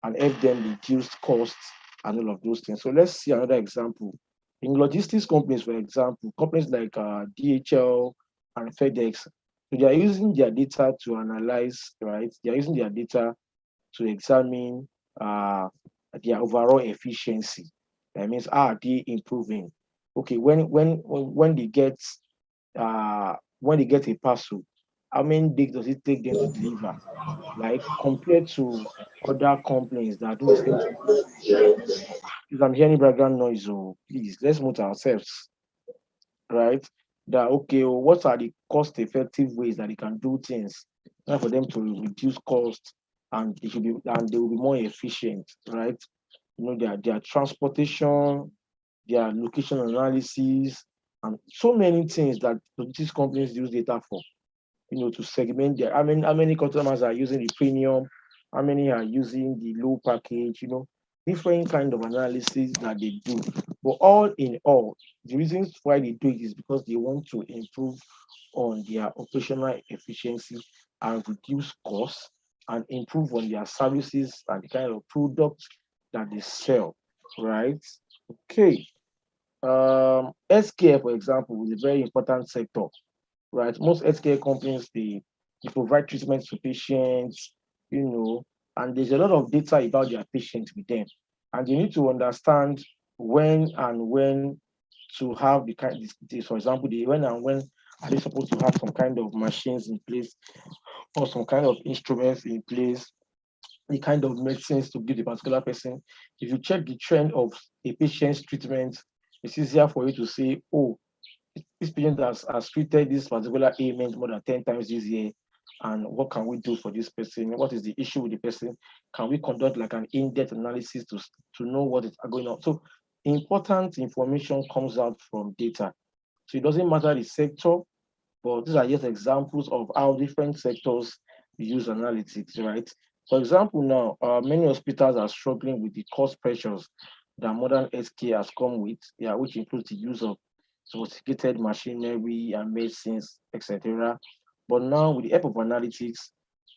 and help them reduce costs and all of those things. So let's see another example. In logistics companies, for example, companies like DHL and FedEx, so they are using their data to analyze, right? They are using their data to examine uh, their overall efficiency. That means are they improving? Okay, when they get a parcel, how many days does it take them to deliver? Like compared to other companies that are doing the same thing. If I'm hearing background noise, oh, please let's mute ourselves, right? That okay, what are the cost-effective ways that they can do things for them to reduce cost and they will be more efficient, right? Their transportation, their location analysis, and so many things that these companies use data for, to segment their how many customers are using the premium, how many are using the low package, different kind of analysis that they do. But all in all, the reasons why they do it is because they want to improve on their operational efficiency and reduce costs and improve on their services and the kind of products that they sell, right? Okay. Healthcare, for example, is a very important sector, right? Most healthcare companies they provide treatment to patients, and there's a lot of data about their patients with them, and they need to understand when to have the kind. For example, when and when are they supposed to have some kind of machines in place or some kind of instruments in place, the kind of medicines to give the particular person. If you check the trend of a patient's treatment, it's easier for you to say, oh, this patient has treated this particular ailment more than 10 times this year. And what can we do for this person? What is the issue with the person? Can we conduct like an in-depth analysis to know what is going on? So important information comes out from data. So it doesn't matter the sector, but these are just examples of how different sectors use analytics, right? For example, now, many hospitals are struggling with the cost pressures that modern healthcare has come with, yeah, which includes the use of sophisticated machinery and medicines, etc. But now, with the help of analytics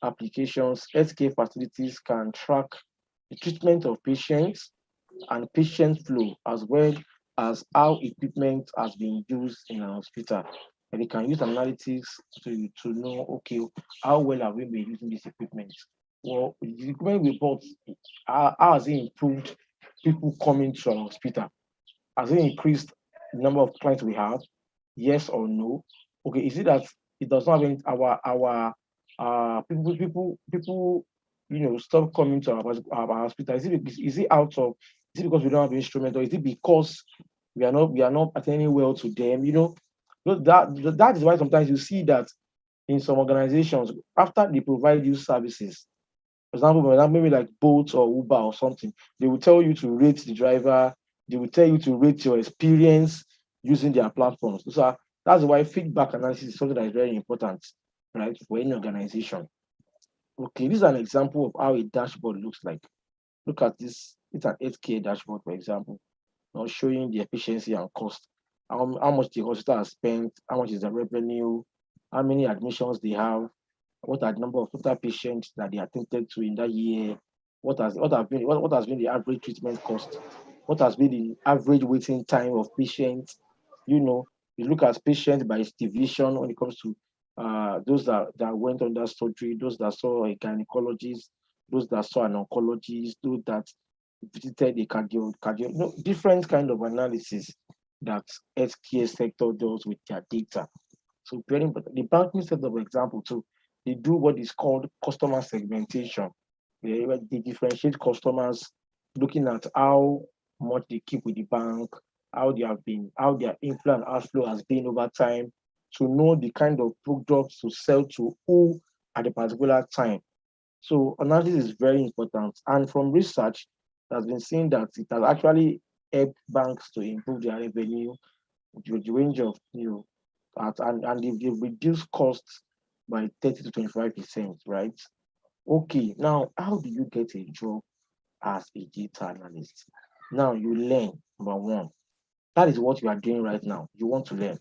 applications, healthcare facilities can track the treatment of patients and patient flow, as well as how equipment has been used in an hospital. And they can use analytics to know, okay, how well have we been using this equipment? Well, the equipment we bought, how has it improved people coming to our hospital? Has it increased the number of clients we have? Yes or no? Okay, is it that it does not have our people stop coming to our hospital? Is it out of is it because we don't have instrument, or is it because we are not attending well to them? That is why sometimes you see that in some organizations, after they provide you services, for example, maybe like Bolt or Uber or something, they will tell you to rate the driver, they will tell you to rate your experience using their platforms. So that's why feedback analysis is something that is very important, right, for any organization. Okay, this is an example of how a dashboard looks like. Look at this. It's an 8K dashboard, for example, showing the efficiency and cost, how much the hospital has spent, how much is the revenue, how many admissions they have, what are the number of total patients that they attended to in that year, what has been the average treatment cost, what has been the average waiting time of patients. You look at patients by its division when it comes to those that went under surgery, those that saw a gynecologist, those that saw an oncologist, those that visited a cardio, different kind of analysis that healthcare sector does with their data. So very important. The banking sector, for example, too, they do what is called customer segmentation. They differentiate customers looking at how much they keep with the bank, how they have been, how their inflow and outflow has been over time, to know the kind of products to sell to who at a particular time. So analysis is very important. And from research, it has been seen that it has actually helped banks to improve their revenue with the range of and they've reduced costs by 30 to 25%, right? Okay, now how do you get a job as a data analyst? Now you learn, number one. That is what you are doing right now. You want to learn.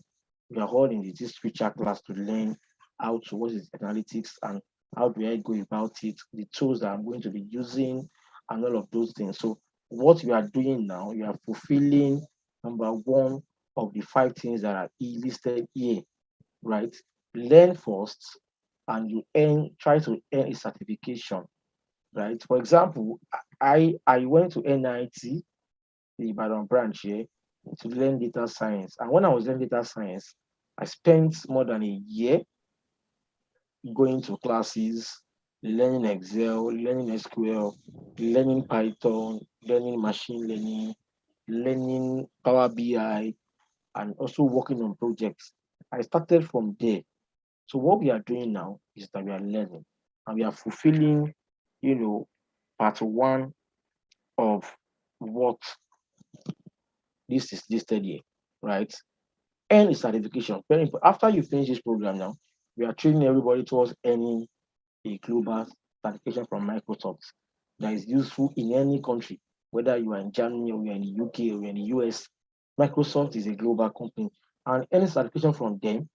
We are all in this Twicher class to learn how to what is analytics and how do I go about it, the tools that I'm going to be using, and all of those things. So what you are doing now, you are fulfilling number one of the five things that are listed here, right? Learn first, and you try to earn a certification, right? For example, I went to NIT, the Ibadan branch here, to learn data science. And when I was learning data science, I spent more than a year going to classes, learning Excel, learning SQL, learning Python, learning machine learning, learning Power BI, and also working on projects. I started from there. So what we are doing now is that we are learning and we are fulfilling, part one of what this is listed here, right? And a certification. Very important. After you finish this program now, we are training everybody towards earning a global certification from Microsoft that is useful in any country, whether you are in Germany or you're in the UK or you're in the US. Microsoft is a global company, and any certification from them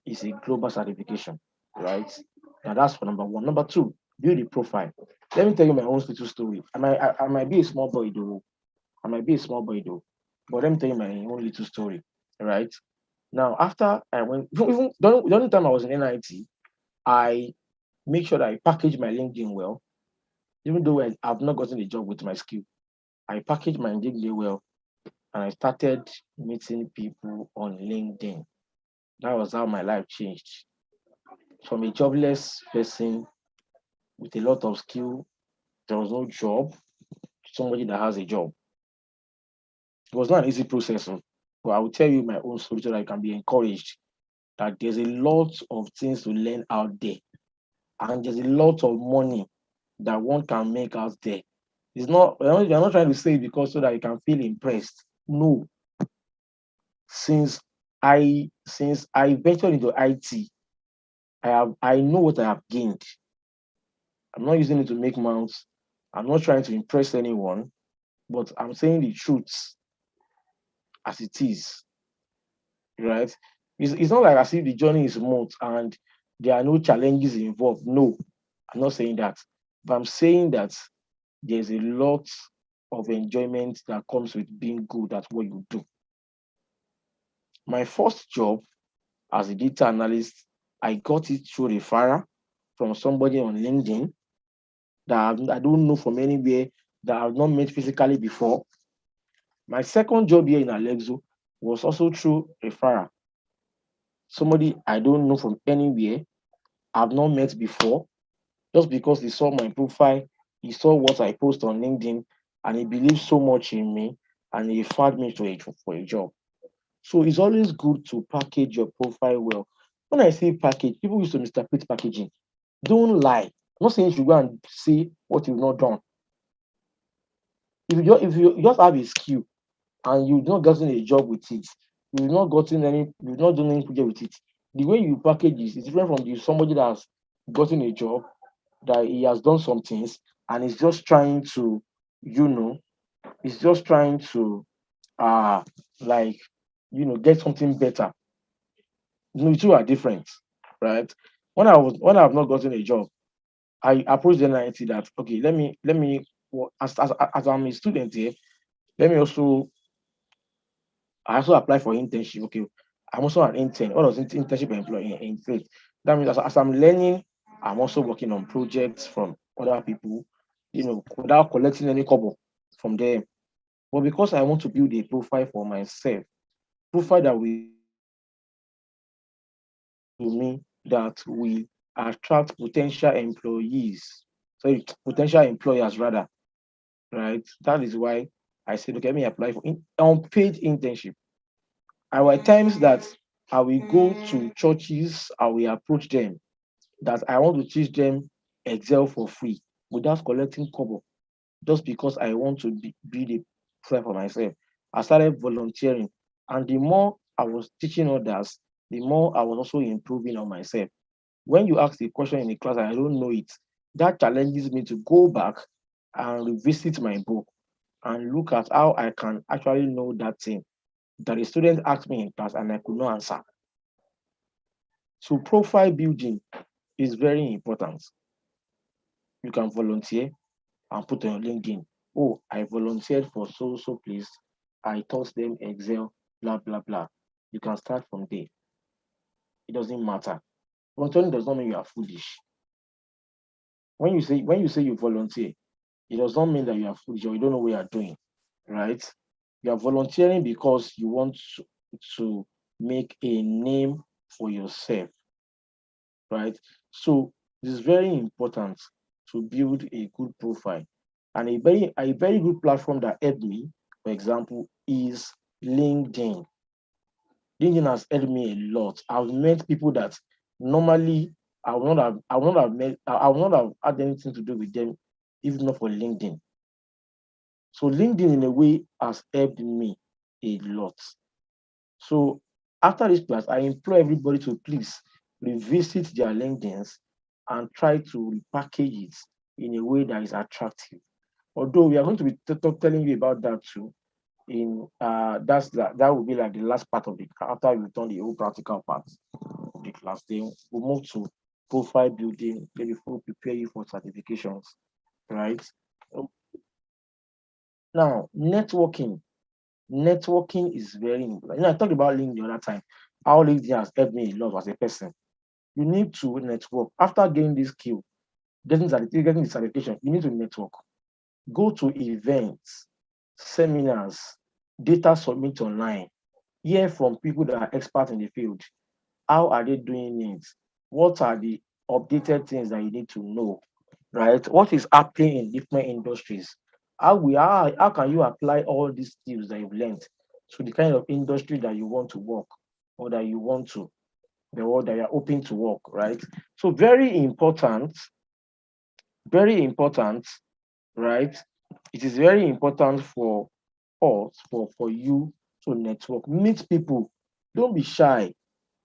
is a global certification, right? Now that's for number one. Number two, build a profile. Let me tell you my own little story. I might be a small boy though. I might be a small boy though, but let me tell you my own little story, right? Now, after I went, even the only time I was in NIT, I make sure that I package my LinkedIn well, even though I've not gotten a job with my skill. I packaged my LinkedIn well, and I started meeting people on LinkedIn. That was how my life changed. From a jobless person with a lot of skill, there was no job, to somebody that has a job. It was not an easy process, but I will tell you my own story so that I can be encouraged that there's a lot of things to learn out there, and there's a lot of money that one can make out there. It's not, we're not trying to say it because so that you can feel impressed. No, since I ventured into IT, I know what I have gained. I'm not using it to make mounts. I'm not trying to impress anyone, but I'm saying the truth as it is, right? It's not like as if the journey is smooth and there are no challenges involved. No, I'm not saying that. But I'm saying that there's a lot of enjoyment that comes with being good at what you do. My first job as a data analyst, I got it through referral from somebody on LinkedIn that I don't know from anywhere, that I've not met physically before. My second job here in Alexo was also through referral. Somebody I don't know from anywhere, I've not met before, just because he saw my profile, he saw what I post on LinkedIn, and he believed so much in me, and he referred me for a job. So it's always good to package your profile well. When I say package, people used to misinterpret packaging. Don't lie. I'm not saying you should go and say what you've not done. If you just have a skill and you've not gotten a job with it, you've not done any project with it, the way you package it is different from somebody that has gotten a job, that he has done some things, and he's just trying to, you know, he's just trying to like, get something better. The two are different, right? When I have not gotten a job, I approached the NIT that, okay, let me as I'm a student here, let me also I also apply for internship. Okay, I'm also an intern. What does internship employee include? That means as I'm learning, I'm also working on projects from other people, without collecting any kobo from them. But because I want to build a profile for myself, profile that will to me that will attract potential employees, sorry, potential employers rather, right? That is why I said, okay, let me apply for unpaid internship. There were times that I will go to churches, I will approach them that I want to teach them Excel for free without collecting kobo, just because I want to be the prep for myself. I started volunteering, and the more I was teaching others, the more I was also improving on myself. When you ask a question in a class and I don't know it, that challenges me to go back and revisit my book and look at how I can actually know that thing that a student asked me in class and I could not answer. So profile building is very important. You can volunteer and put on your LinkedIn. Oh, I volunteered for so place. I taught them Excel, blah blah blah. You can start from there. It doesn't matter. Volunteering does not mean you are foolish. When you say you volunteer, it does not mean that you are foolish or you don't know what you are doing, right? You are volunteering because you want to make a name for yourself, right? So it is very important to build a good profile. And a very good platform that helped me, for example, is LinkedIn. LinkedIn has helped me a lot. I've met people that normally I would not have had anything to do with them if not for LinkedIn. So LinkedIn in a way has helped me a lot. So after this class, I implore everybody to please revisit their LinkedIns and try to repackage it in a way that is attractive. Although we are going to be telling you about that too. In that will be like the last part of the after we've done the whole practical part of the class. Then we'll move to profile building, maybe we'll prepare you for certifications, right? Now, networking is very important. I talked about LinkedIn the other time, how LinkedIn has helped me a lot as a person. You need to network. After getting this skill, getting the certification, you need to network. Go to events, seminars, data submit online. Hear from people that are experts in the field. How are they doing it? What are the updated things that you need to know? Right? What is happening in different industries? How can you apply all these skills that you've learned to the kind of industry that you want to work or that you want to, the world that you're hoping to work, right? So very important, right? It is very important for us, for you to network, meet people. Don't be shy.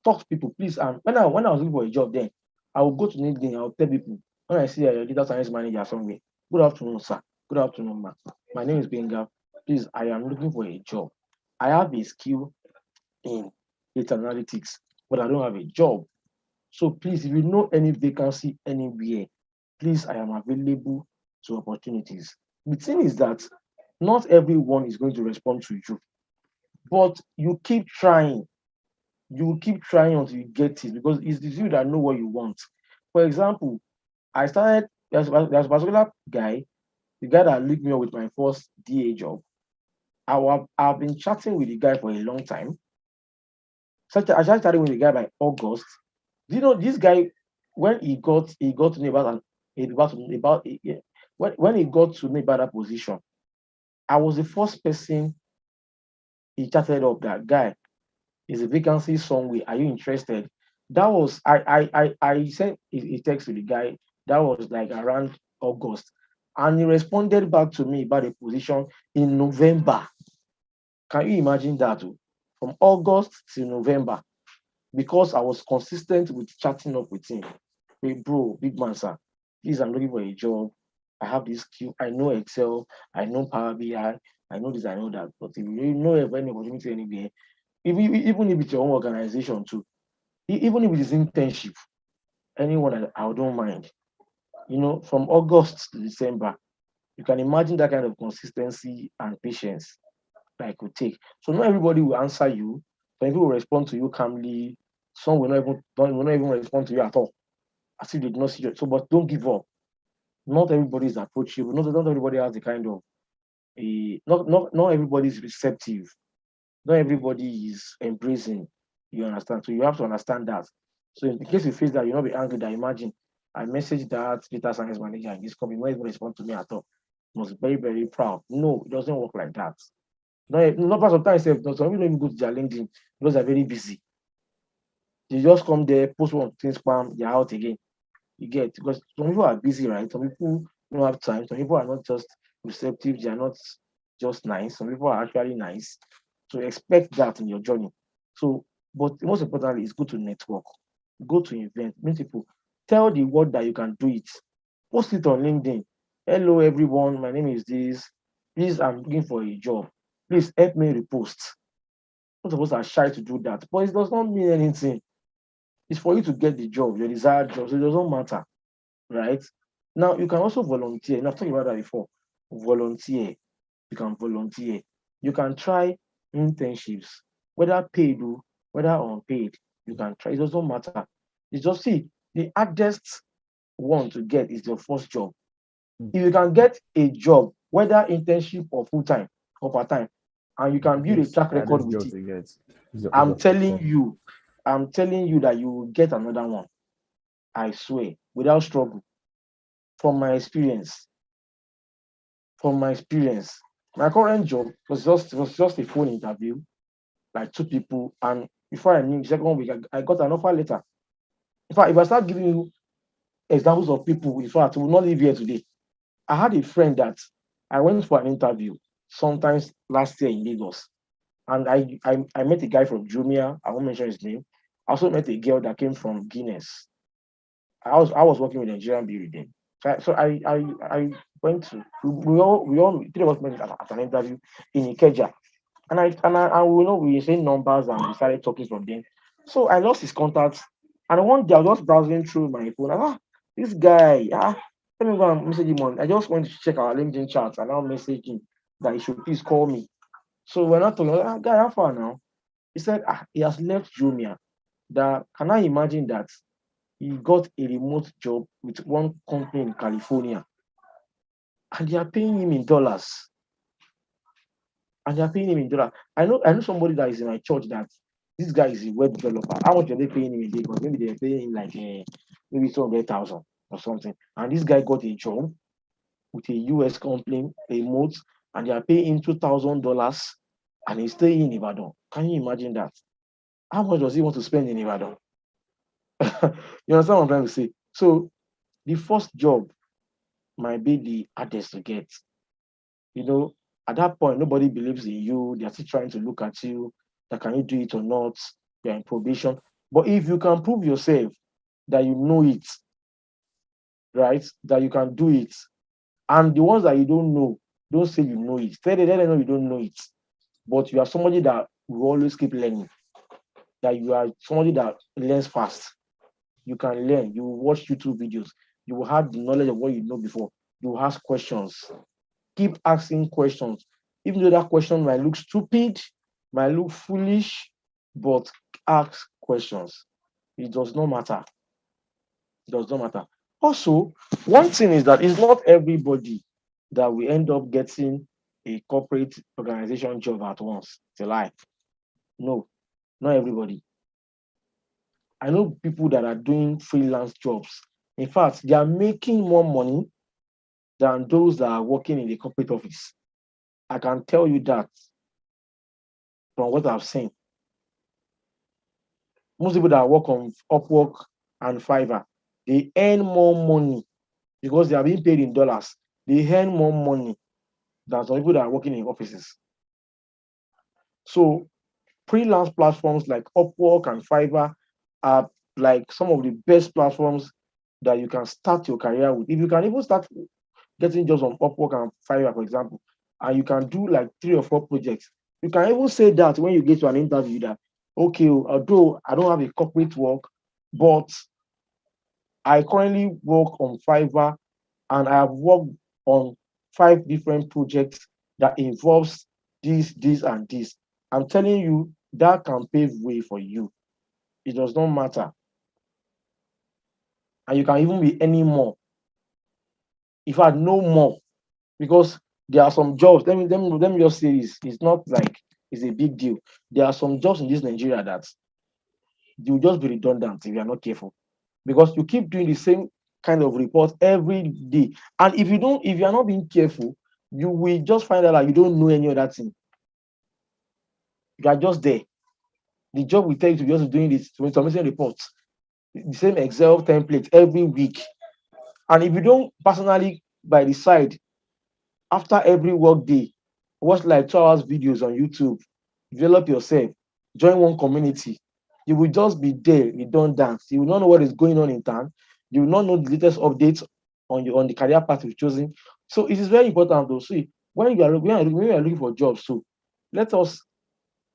Talk to people, please. And when I was looking for a job then, I will go to LinkedIn, I will tell people, when I see a data science manager somewhere, good afternoon, sir. Good afternoon, ma. My name is Benga. Please, I am looking for a job. I have a skill in data analytics, but I don't have a job. So please, if you know any vacancy anywhere, please, I am available to opportunities. The thing is that not everyone is going to respond to you, but you keep trying. You keep trying until you get it because it's you that know what you want. For example, I started, there's a particular guy, the guy that linked me up with my first DA job. I've been chatting with the guy for a long time. I started with the guy by August. Do you know this guy? When he got to me about when he got to me about that position, I was the first person he chatted up. That guy is a vacancy somewhere. Are you interested? That was I sent a text to the guy. That was like around August, and he responded back to me about the position in November. Can you imagine that? From August to November, because I was consistent with chatting up with him. Hey, bro, big man, sir, please, I'm looking for a job. I have this skill. I know Excel. I know Power BI. I know this. I know that. But if you know of any opportunity anywhere, even if it's your own organization too, even if it is internship, anyone I don't mind. From August to December, you can imagine that kind of consistency and patience that I could take. So not everybody will answer you. Some people will respond to you calmly. Some will not even respond to you at all. As if they did not see you. So, but don't give up. Not everybody is approachable. Not everybody has the kind of not everybody is receptive. Not everybody is embracing. You understand? So you have to understand that. So in case you face that, you'll not be angry that imagine I messaged that data science manager in this company, not even respond to me at all. must be very, very proud. No, it doesn't work like that. No, part of time, some people don't even go to their LinkedIn because they're very busy. They just come there, post one thing, spam, they're out again. You get, because some people are busy, right? Some people don't have time. Some people are not just receptive, they are not just nice. Some people are actually nice. So expect that in your journey. So, but most importantly, it's good to network. Go to events, meet people, tell the world that you can do it. Post it on LinkedIn. Hello everyone, my name is this. Please, I'm looking for a job. Please help me repost. Most of us are shy to do that, but it does not mean anything. It's for you to get the job, your desired job. So it doesn't matter, right? Now you can also volunteer. And I've talked about that before. Volunteer. You can volunteer. You can try internships, whether paid or whether unpaid. You can try. It doesn't matter. It's just see the hardest one to get is your first job. If you can get a job, whether internship or full time or part time, and you can build a track record with it, I'm telling you that you will get another one. I swear, without struggle. From my experience, my current job was just a phone interview, like two people, and before I knew, the second week I got an offer letter. In fact, if I start giving you examples of people, in fact, we will not live here today. I had a friend that I went for an interview sometimes last year in Lagos, and I met a guy from Jumia. I won't mention his name. I also met a girl that came from Guinness. I was working with Nigerian Beauty then. So I went to we all three of us met at an interview in Ikeja. And we know we were saying numbers and we started talking from them. So I lost his contacts. And one day I was just browsing through my phone. This guy, let me go and message him on. I just went to check our LinkedIn chat and I'll message him that he should please call me. So we're not talking, guy, how far now? He said, he has left Jumia. That can I imagine that he got a remote job with one company in California and they are paying him in dollars. I know somebody that is in my church that this guy is a web developer. How much are they paying him in Lagos? Maybe they're paying him like maybe 200,000 or something. And this guy got a job with a US company, remote, and they are paying him $2,000 and he's staying in Ibadan. Can you imagine that? How much does he want to spend in Ibadan? You understand what I'm trying to say? So the first job might be the hardest to get. At that point, nobody believes in you. They're still trying to look at you. That can you do it or not? You're in probation. But if you can prove yourself that you know it, right? That you can do it, and the ones that you don't know, don't say you know it. Let them know you don't know it. But you are somebody that will always keep learning. That you are somebody that learns fast. You can learn. You will watch YouTube videos. You will have the knowledge of what you know before. You will ask questions. Keep asking questions. Even though that question might look stupid, might look foolish, but ask questions. It does not matter. It does not matter. Also, one thing is that it's not everybody that will end up getting a corporate organization job at once. It's a lie. No, not everybody. I know people that are doing freelance jobs. In fact, they are making more money than those that are working in the corporate office. I can tell you that from what I've seen. Most people that work on Upwork and Fiverr, they earn more money because they are being paid in dollars. They earn more money than some people that are working in offices. So freelance platforms like Upwork and Fiverr are like some of the best platforms that you can start your career with. If you can even start getting jobs on Upwork and Fiverr, for example, and you can do like 3 or 4 projects, you can even say that when you get to an interview that, okay, although I don't have a corporate work, but I currently work on Fiverr and I have worked on 5 different projects that involves this, and this. I'm telling you, that can pave way for you. It does not matter. And you can even be any more. If I know more, because there are some jobs, let me just say this, it's not like it's a big deal. There are some jobs in this Nigeria that you'll just be redundant if you're not careful. Because you keep doing the same kind of report every day. And if you are not being careful, you will just find out that you don't know any other thing. You are just there. The job will tell you to be just doing this, to submitting reports, the same Excel template every week. And if you don't personally, by the side, after every work day, watch like 2 hours videos on YouTube, develop yourself, join one community, you will just be there, redundant. You will not know what is going on in town. You will not know the latest updates on the career path you've chosen. So it is very important though. See, when you are looking for jobs, so let us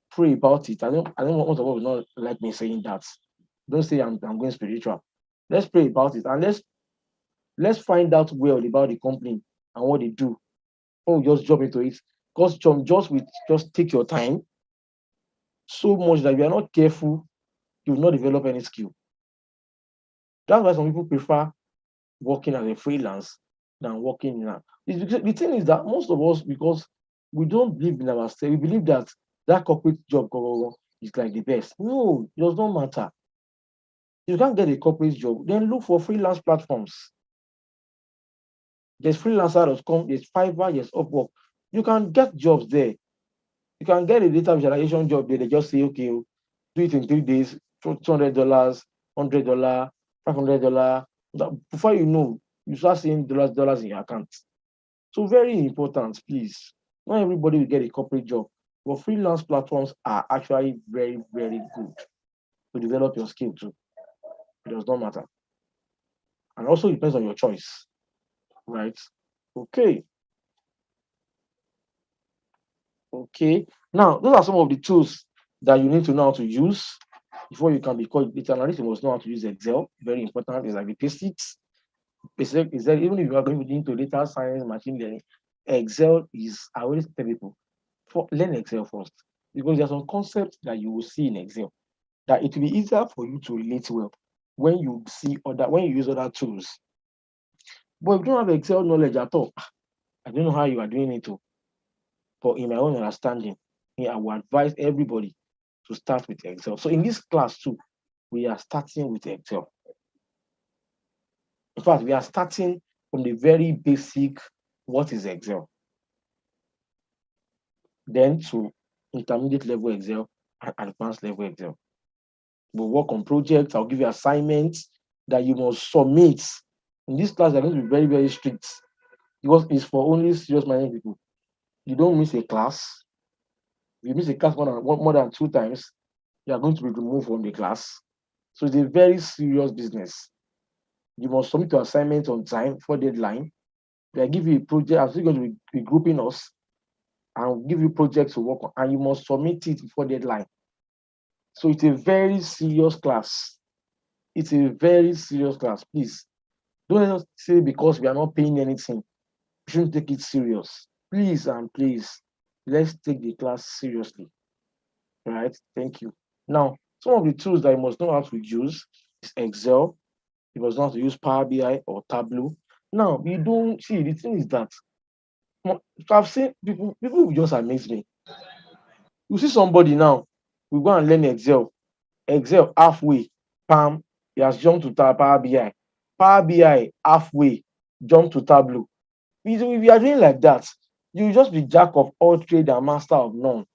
pray about it. I don't want most of us will not like me saying that. Don't say I'm going spiritual. Let's pray about it and let's find out well about the company and what they do. Oh, just jump into it. Because just take your time so much that if you are not careful, you will not develop any skill. That's why some people prefer working as a freelance than working in a. The thing is that most of us, because we don't believe in ourselves, we believe that corporate job is like the best. No, it does not matter. You can't get a corporate job, then look for freelance platforms. There's freelancer.com, there's Fiverr, there's Upwork. You can get jobs there. You can get a data visualization job there. They just say, okay, do it in 3 days, $200, $100, $500. Before you know, you start seeing dollars in your account. So very important, please. Not everybody will get a corporate job, but freelance platforms are actually very, very good to develop your skill too. It does not matter. And also depends on your choice, right? Okay. Okay. Now, those are some of the tools that you need to know how to use before you can be called data analyst. You must know how to use Excel. Very important. It's like the basics. Is that even if you are going into data science, machine learning, Excel is, I always tell people, learn Excel first. Because there are some concepts that you will see in Excel that it will be easier for you to relate well when you use other tools. But if you don't have Excel knowledge at all, I don't know how you are doing it. But in my own understanding, I will advise everybody to start with Excel. So in this class too, we are starting with Excel. In fact, we are starting from the very basic, what is Excel? Then to intermediate level Excel and advanced level Excel. We'll work on projects. I'll give you assignments that you must submit. In this class, they're going to be very, very strict because it's for only serious minded people. You don't miss a class. If you miss a class more than 2 times, you are going to be removed from the class. So it's a very serious business. You must submit your assignment on time for deadline. They give you a project. I'm still going to be grouping us and give you projects to work on, and you must submit it before deadline. So it's a very serious class. It's a very serious class. Please don't just say because we are not paying anything, you shouldn't take it serious. Please and please, let's take the class seriously. All right, thank you. Now, some of the tools that you must know how to use is Excel. You must know how to use Power BI or Tableau. Now, you don't see, the thing is that I've seen people will just amaze me. You see somebody now, we go and learn Excel halfway, Pam, he has jumped to Power BI. Power BI halfway, jump to Tableau. If you are doing like that, you will just be jack of all trade and master of none.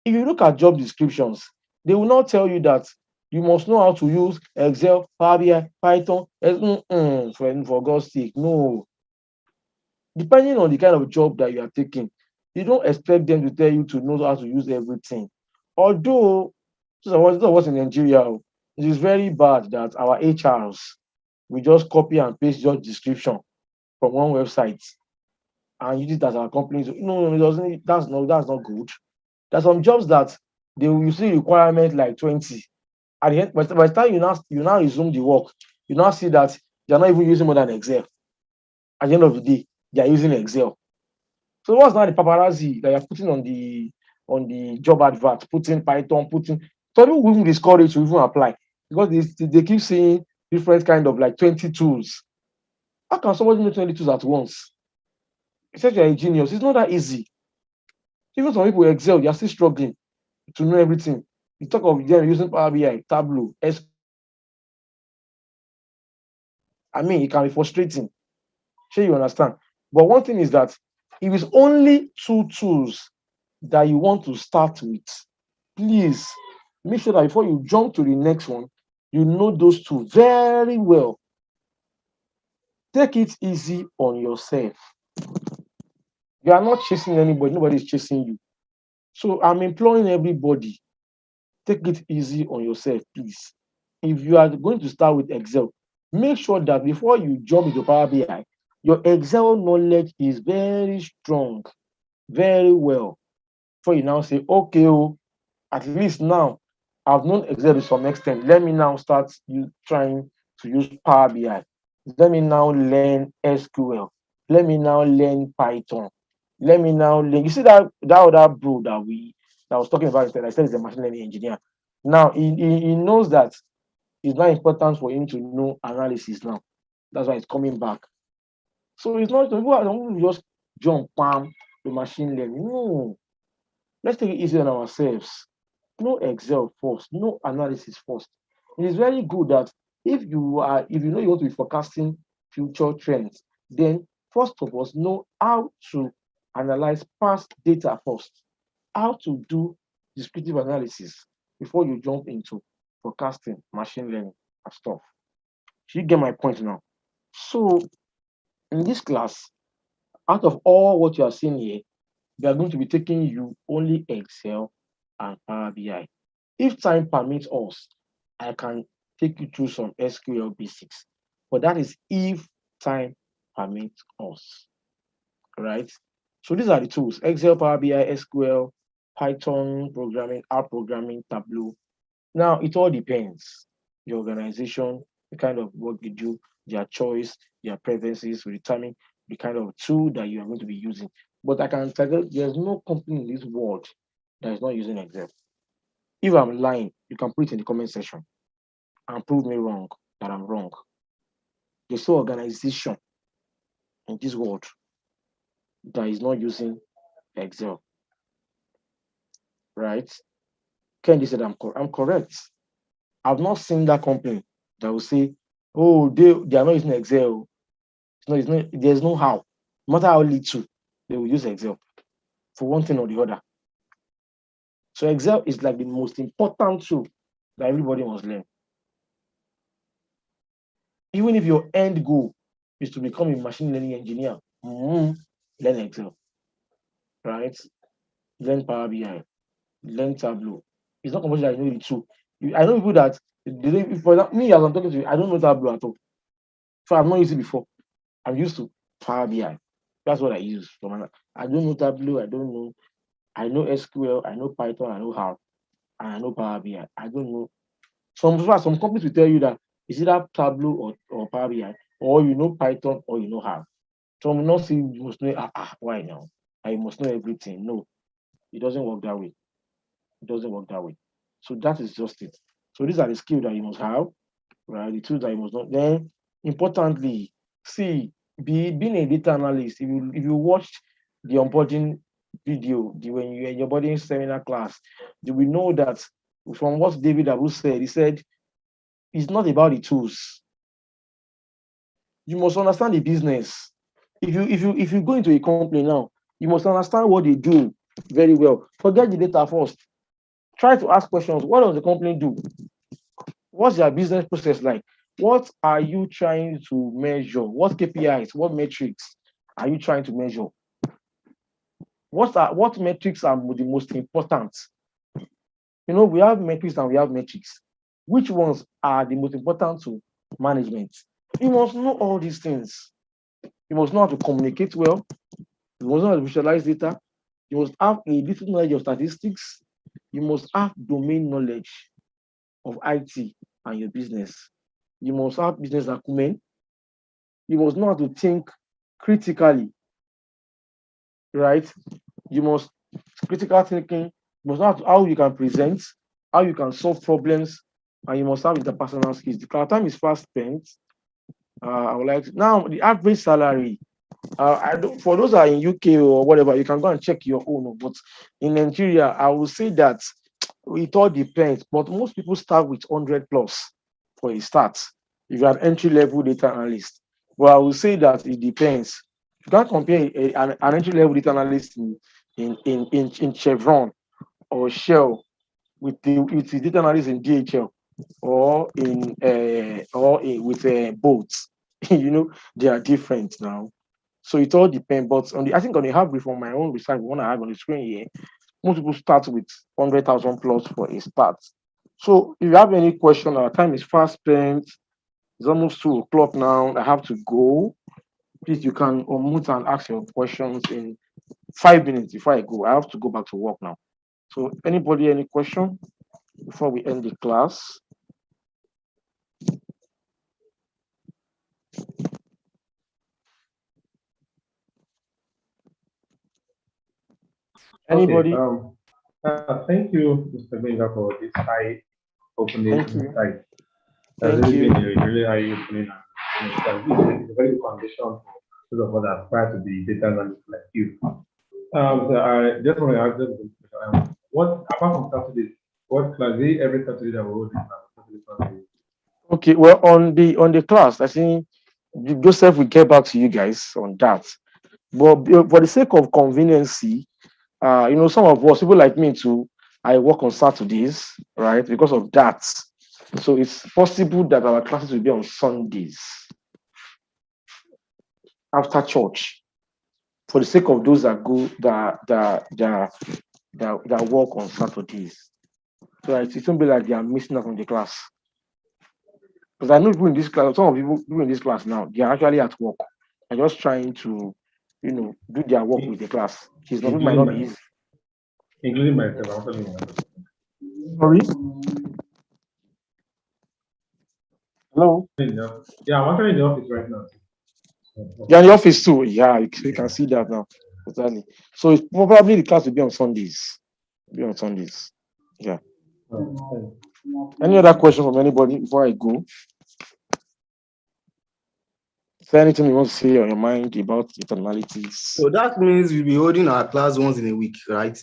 If you look at job descriptions, they will not tell you that you must know how to use Excel, Power BI, Python. For God's sake, no. Depending on the kind of job that you are taking, you don't expect them to tell you to know how to use everything. Although, this is what's in Nigeria, it is very bad that our HRs we just copy and paste job description from one website and use it as our company. No, it doesn't. That's not good. There's some jobs that they will see requirement like 20. At the end, by the time you now resume the work, you now see that you're not even using more than Excel. At the end of the day, they are using Excel. So what's now the paparazzi that you're putting on the job advert, putting Python, putting some people will even discourage to even apply because they keep seeing different kind of like 20 tools. How can somebody know 20 tools at once? Except you're a genius. It's not that easy. Even some people Excel, they're still struggling to know everything. You talk of them using Power BI, Tableau, I mean, it can be frustrating. Sure, you understand. But one thing is that if it's only 2 tools that you want to start with, please make sure that before you jump to the next one, you know those two very well. Take it easy on yourself. You are not chasing anybody, nobody is chasing you. So I'm imploring everybody, take it easy on yourself, please. If you are going to start with Excel, make sure that before you jump into Power BI, your Excel knowledge is very strong, very well. Before you now say, okay, oh, at least now I've known Excel to some extent. Let me now start trying to use Power BI. Let me now learn SQL. Let me now learn Python. Let me now learn. You see that other bro that was talking about instead. I said he's a machine learning engineer. Now he knows that it's not important for him to know analysis now. That's why it's coming back. So it's not people just jump to machine learning. No, let's take it easy on ourselves. No Excel first, no analysis first. It is very good that if you know you want to be forecasting future trends, then first of all, know how to analyze past data first, how to do descriptive analysis before you jump into forecasting, machine learning, and stuff. You get my point now? So in this class, out of all what you are seeing here, we are going to be taking you only Excel and Power BI. If time permits us, I can take you through some SQL basics, but that is if time permits us, right? So these are the tools: Excel, Power BI, SQL, Python programming, R programming, Tableau. Now, it all depends. The organization, the kind of work you do, their choice, their preferences will determine the kind of tool that you are going to be using. But I can tell you, there's no company in this world that is not using Excel. If I'm lying, you can put it in the comment section and prove me wrong that I'm wrong. There's no organization in this world that is not using Excel, right? Kendi said I'm correct. I've not seen that company that will say, oh, they are not using Excel. There's no how. No matter how little, they will use Excel for one thing or the other. So Excel is like the most important tool that everybody must learn. Even if your end goal is to become a machine learning engineer, learn Excel, right? Learn Power BI, learn Tableau. It's not compulsory that you know the tool. I know people that, for example, me as I'm talking to you, I don't know Tableau at all. So I've not used it before. I'm used to Power BI. That's what I use. I don't know Tableau. I know SQL. I know Python. I know how. And I know Power BI. I don't know. Some companies will tell you that it's either Tableau or Power BI, or you know Python or you know how. Some will not say you must know, why now? I must know everything. No, it doesn't work that way. It doesn't work that way. So that is just it. So these are the skills that you must have, right? The tools that you must know. Then, importantly, see, being a data analyst, if you watch the onboarding video, when you're in your onboarding seminar class, you will know that from what David Abu said, he said, it's not about the tools. You must understand the business. If you go into a company now, you must understand what they do very well. Forget the data first. Try to ask questions. What does the company do? What's their business process like? What are you trying to measure? What KPIs, what metrics are you trying to measure? What metrics are the most important? You know, we have metrics and we have metrics. Which ones are the most important to management? You must know all these things. You must know how to communicate well. You must know how to visualize data. You must have a little knowledge of statistics. You must have domain knowledge of IT and your business. You must have business acumen. You must know how to think critically, right? You must critical thinking. You must know how you can present, how you can solve problems, and you must have interpersonal skills. The time is fast spent. I would like now the average salary. I don't, for those that are in UK or whatever, you can go and check your own. But in Nigeria, I will say that it all depends. But most people start with 100 plus for a start. if you're an entry-level data analyst. Well, I will say that it depends. You can't compare an entry-level data analyst in Chevron or Shell with the data analyst in DHL or with boats. They are different now. So it all depends. But I think on the average, from my own research, one I have on the screen here, most people start with 100,000 plus for a start. So if you have any question, our time is fast spent. It's almost 2 o'clock now. I have to go. Please, you can unmute and ask your questions in 5 minutes before I go. I have to go back to work now. So anybody, any question before we end the class? Anybody? Okay, thank you, Mr. Benga, for this eye-opening insight. That's really been a really eye-opening and it's a very good foundation for those of us that aspire to be data analysts like you. So I just want to ask them, what apart from Saturdays, what class every Saturday that we hold this class? Okay, well, on the class, I think Joseph will get back to you guys on that. But for the sake of conveniency, some of us, people like me too, I work on Saturdays, right? Because of that. So it's possible that our classes will be on Sundays after church. For the sake of those that go that work on Saturdays. So it won't be like they are missing out on the class. Because I know people in this class, some of people in this class now, they are actually at work. They're just trying to, do their work with the class. It might not be easy. Including myself, I'm telling you. Sorry? Hello? Yeah, I'm actually in the office right now. You're in the office too. Yeah, you can see that now. Exactly. So it's probably the class will be on Sundays. Yeah. Any other question from anybody before I go? Is there anything you want to say on your mind about data analytics? So that means we'll be holding our class once in a week, right?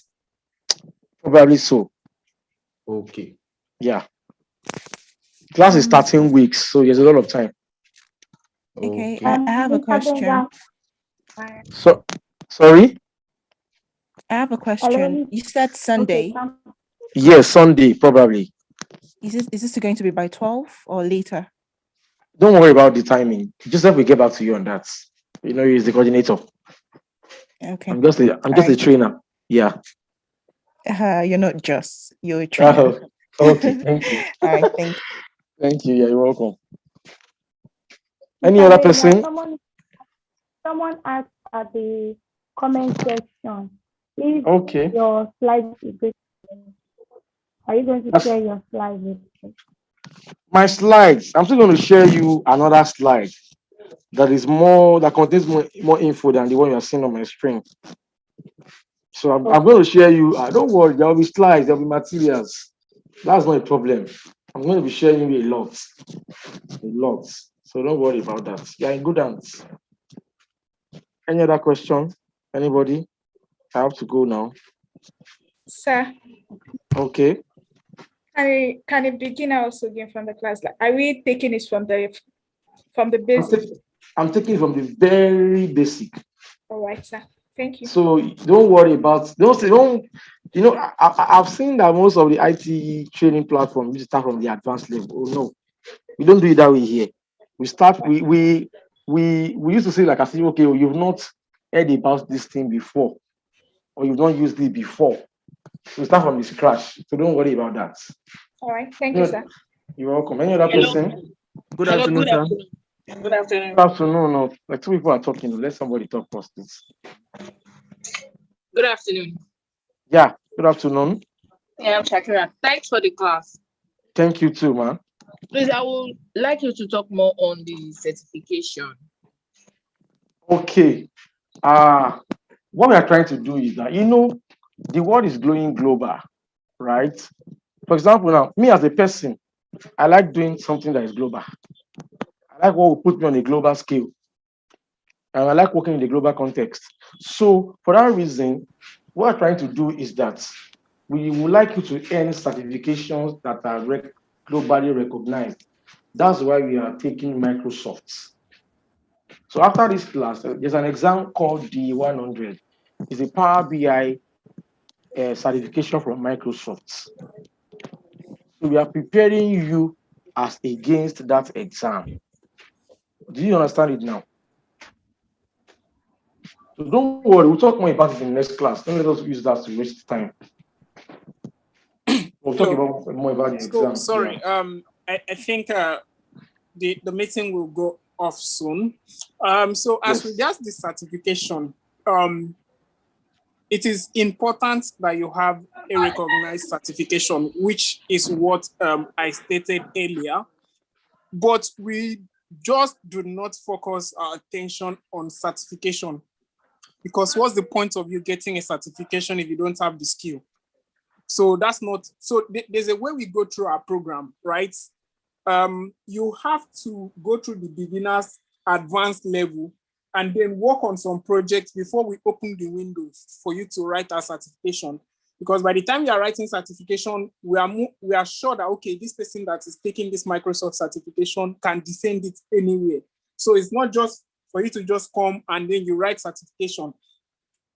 Probably so. Okay. Yeah. Class is 13 weeks, so there's a lot of time. Okay, I have a question. So, sorry? I have a question. You said Sunday. Yes, Sunday, probably. Is this going to be by 12 or later? Don't worry about the timing. Joseph will get back to you on that. He's the coordinator. Okay. I'm just a trainer. Yeah. You're not just, you're a trainer. Okay, thank you. All right, thank you. Thank you. Yeah, you're welcome. Any other person? Someone asked at the comment section if Okay. your slides is good. Are you going to share your slides with me? My slides. I'm still going to share you another slide that contains more info than the one you're seeing on my screen. So I'm going to share you. Don't worry, there will be slides, there will be materials. That's not a problem. I'm going to be sharing you a lot. So don't worry about that. You're in good hands. Any other question? Anybody? I have to go now. Sir. Okay. Can a beginner also gain from the class? Like, are we taking it from the basic? I'm taking it from the very basic. All right, sir. Thank you. So don't worry about I've seen that most of the IT training platforms start from the advanced level. Oh no, we don't do it that way here. We start we used to say, like, I say, okay, you've not heard about this thing before, or you've not used it before. We start from the scratch. So don't worry about that. All right, thank you, sir. You're welcome. Any other person? Good afternoon, sir. Good afternoon. Good afternoon. No, like 2 people are talking. Let somebody talk first, please. Good afternoon. Yeah, good afternoon. Yeah, I'm Shakira. Thanks for the class. Thank you too, man. Please, I would like you to talk more on the certification. Okay. What we are trying to do is that, the world is going global, right? For example, now, me as a person, I like doing something that is global. I like what will put me on a global scale. And I like working in the global context. So for that reason, what we're trying to do is that we would like you to earn certifications that are globally recognized That's why we are taking Microsoft. So after this class, there's an exam called D100. It's a Power BI certification from Microsoft. So we are preparing you as against that exam. Do you understand it now? So don't worry, we'll talk more about it in the next class. Don't let us use that to waste time. We'll talk about more about the exam. Sorry, I think the meeting will go off soon. So as regards the certification, it is important that you have a recognized certification, which is what I stated earlier. But we just do not focus our attention on certification, because what's the point of you getting a certification if you don't have the skill? So that's not, so there's a way we go through our program, right? You have to go through the beginner's advanced level and then work on some projects before we open the windows for you to write our certification. Because by the time you are writing certification, we are sure that, okay, this person that is taking this Microsoft certification can defend it anywhere. So it's not just for you to just come and then you write certification.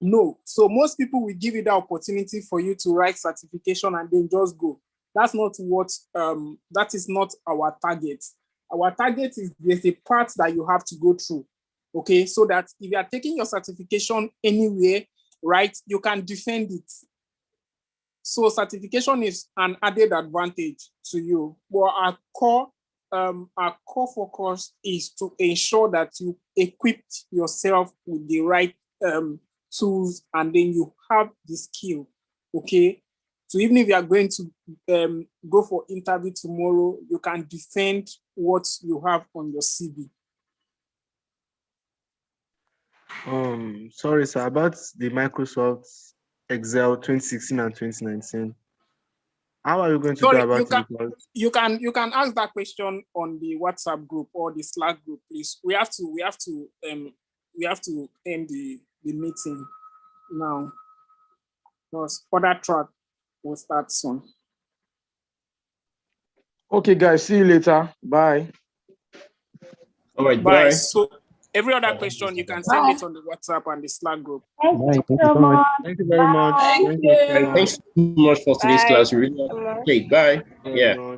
No. So most people will give you the opportunity for you to write certification and then just go. That's not what, that is not our target. Our target is there's a part that you have to go through. Okay, so that if you are taking your certification anywhere, right, you can defend it. So certification is an added advantage to you. But our core focus is to ensure that you equip yourself with the right tools and then you have the skill. Okay. So even if you are going to go for interview tomorrow, you can defend what you have on your CV. Sorry, sir, about the Microsoft Excel 2016 and 2019. How are you going to go about it? You can ask that question on the WhatsApp group or the Slack group, please. We have to end the meeting now. Because other track will start soon. Okay, guys, see you later. Bye. All right, bye. Bye. So every other question you can send it on the WhatsApp and the Slack group. Thank you so much. Thank you very much. Thank you. Thanks so much for today's class. We really appreciate it. Bye. Yeah.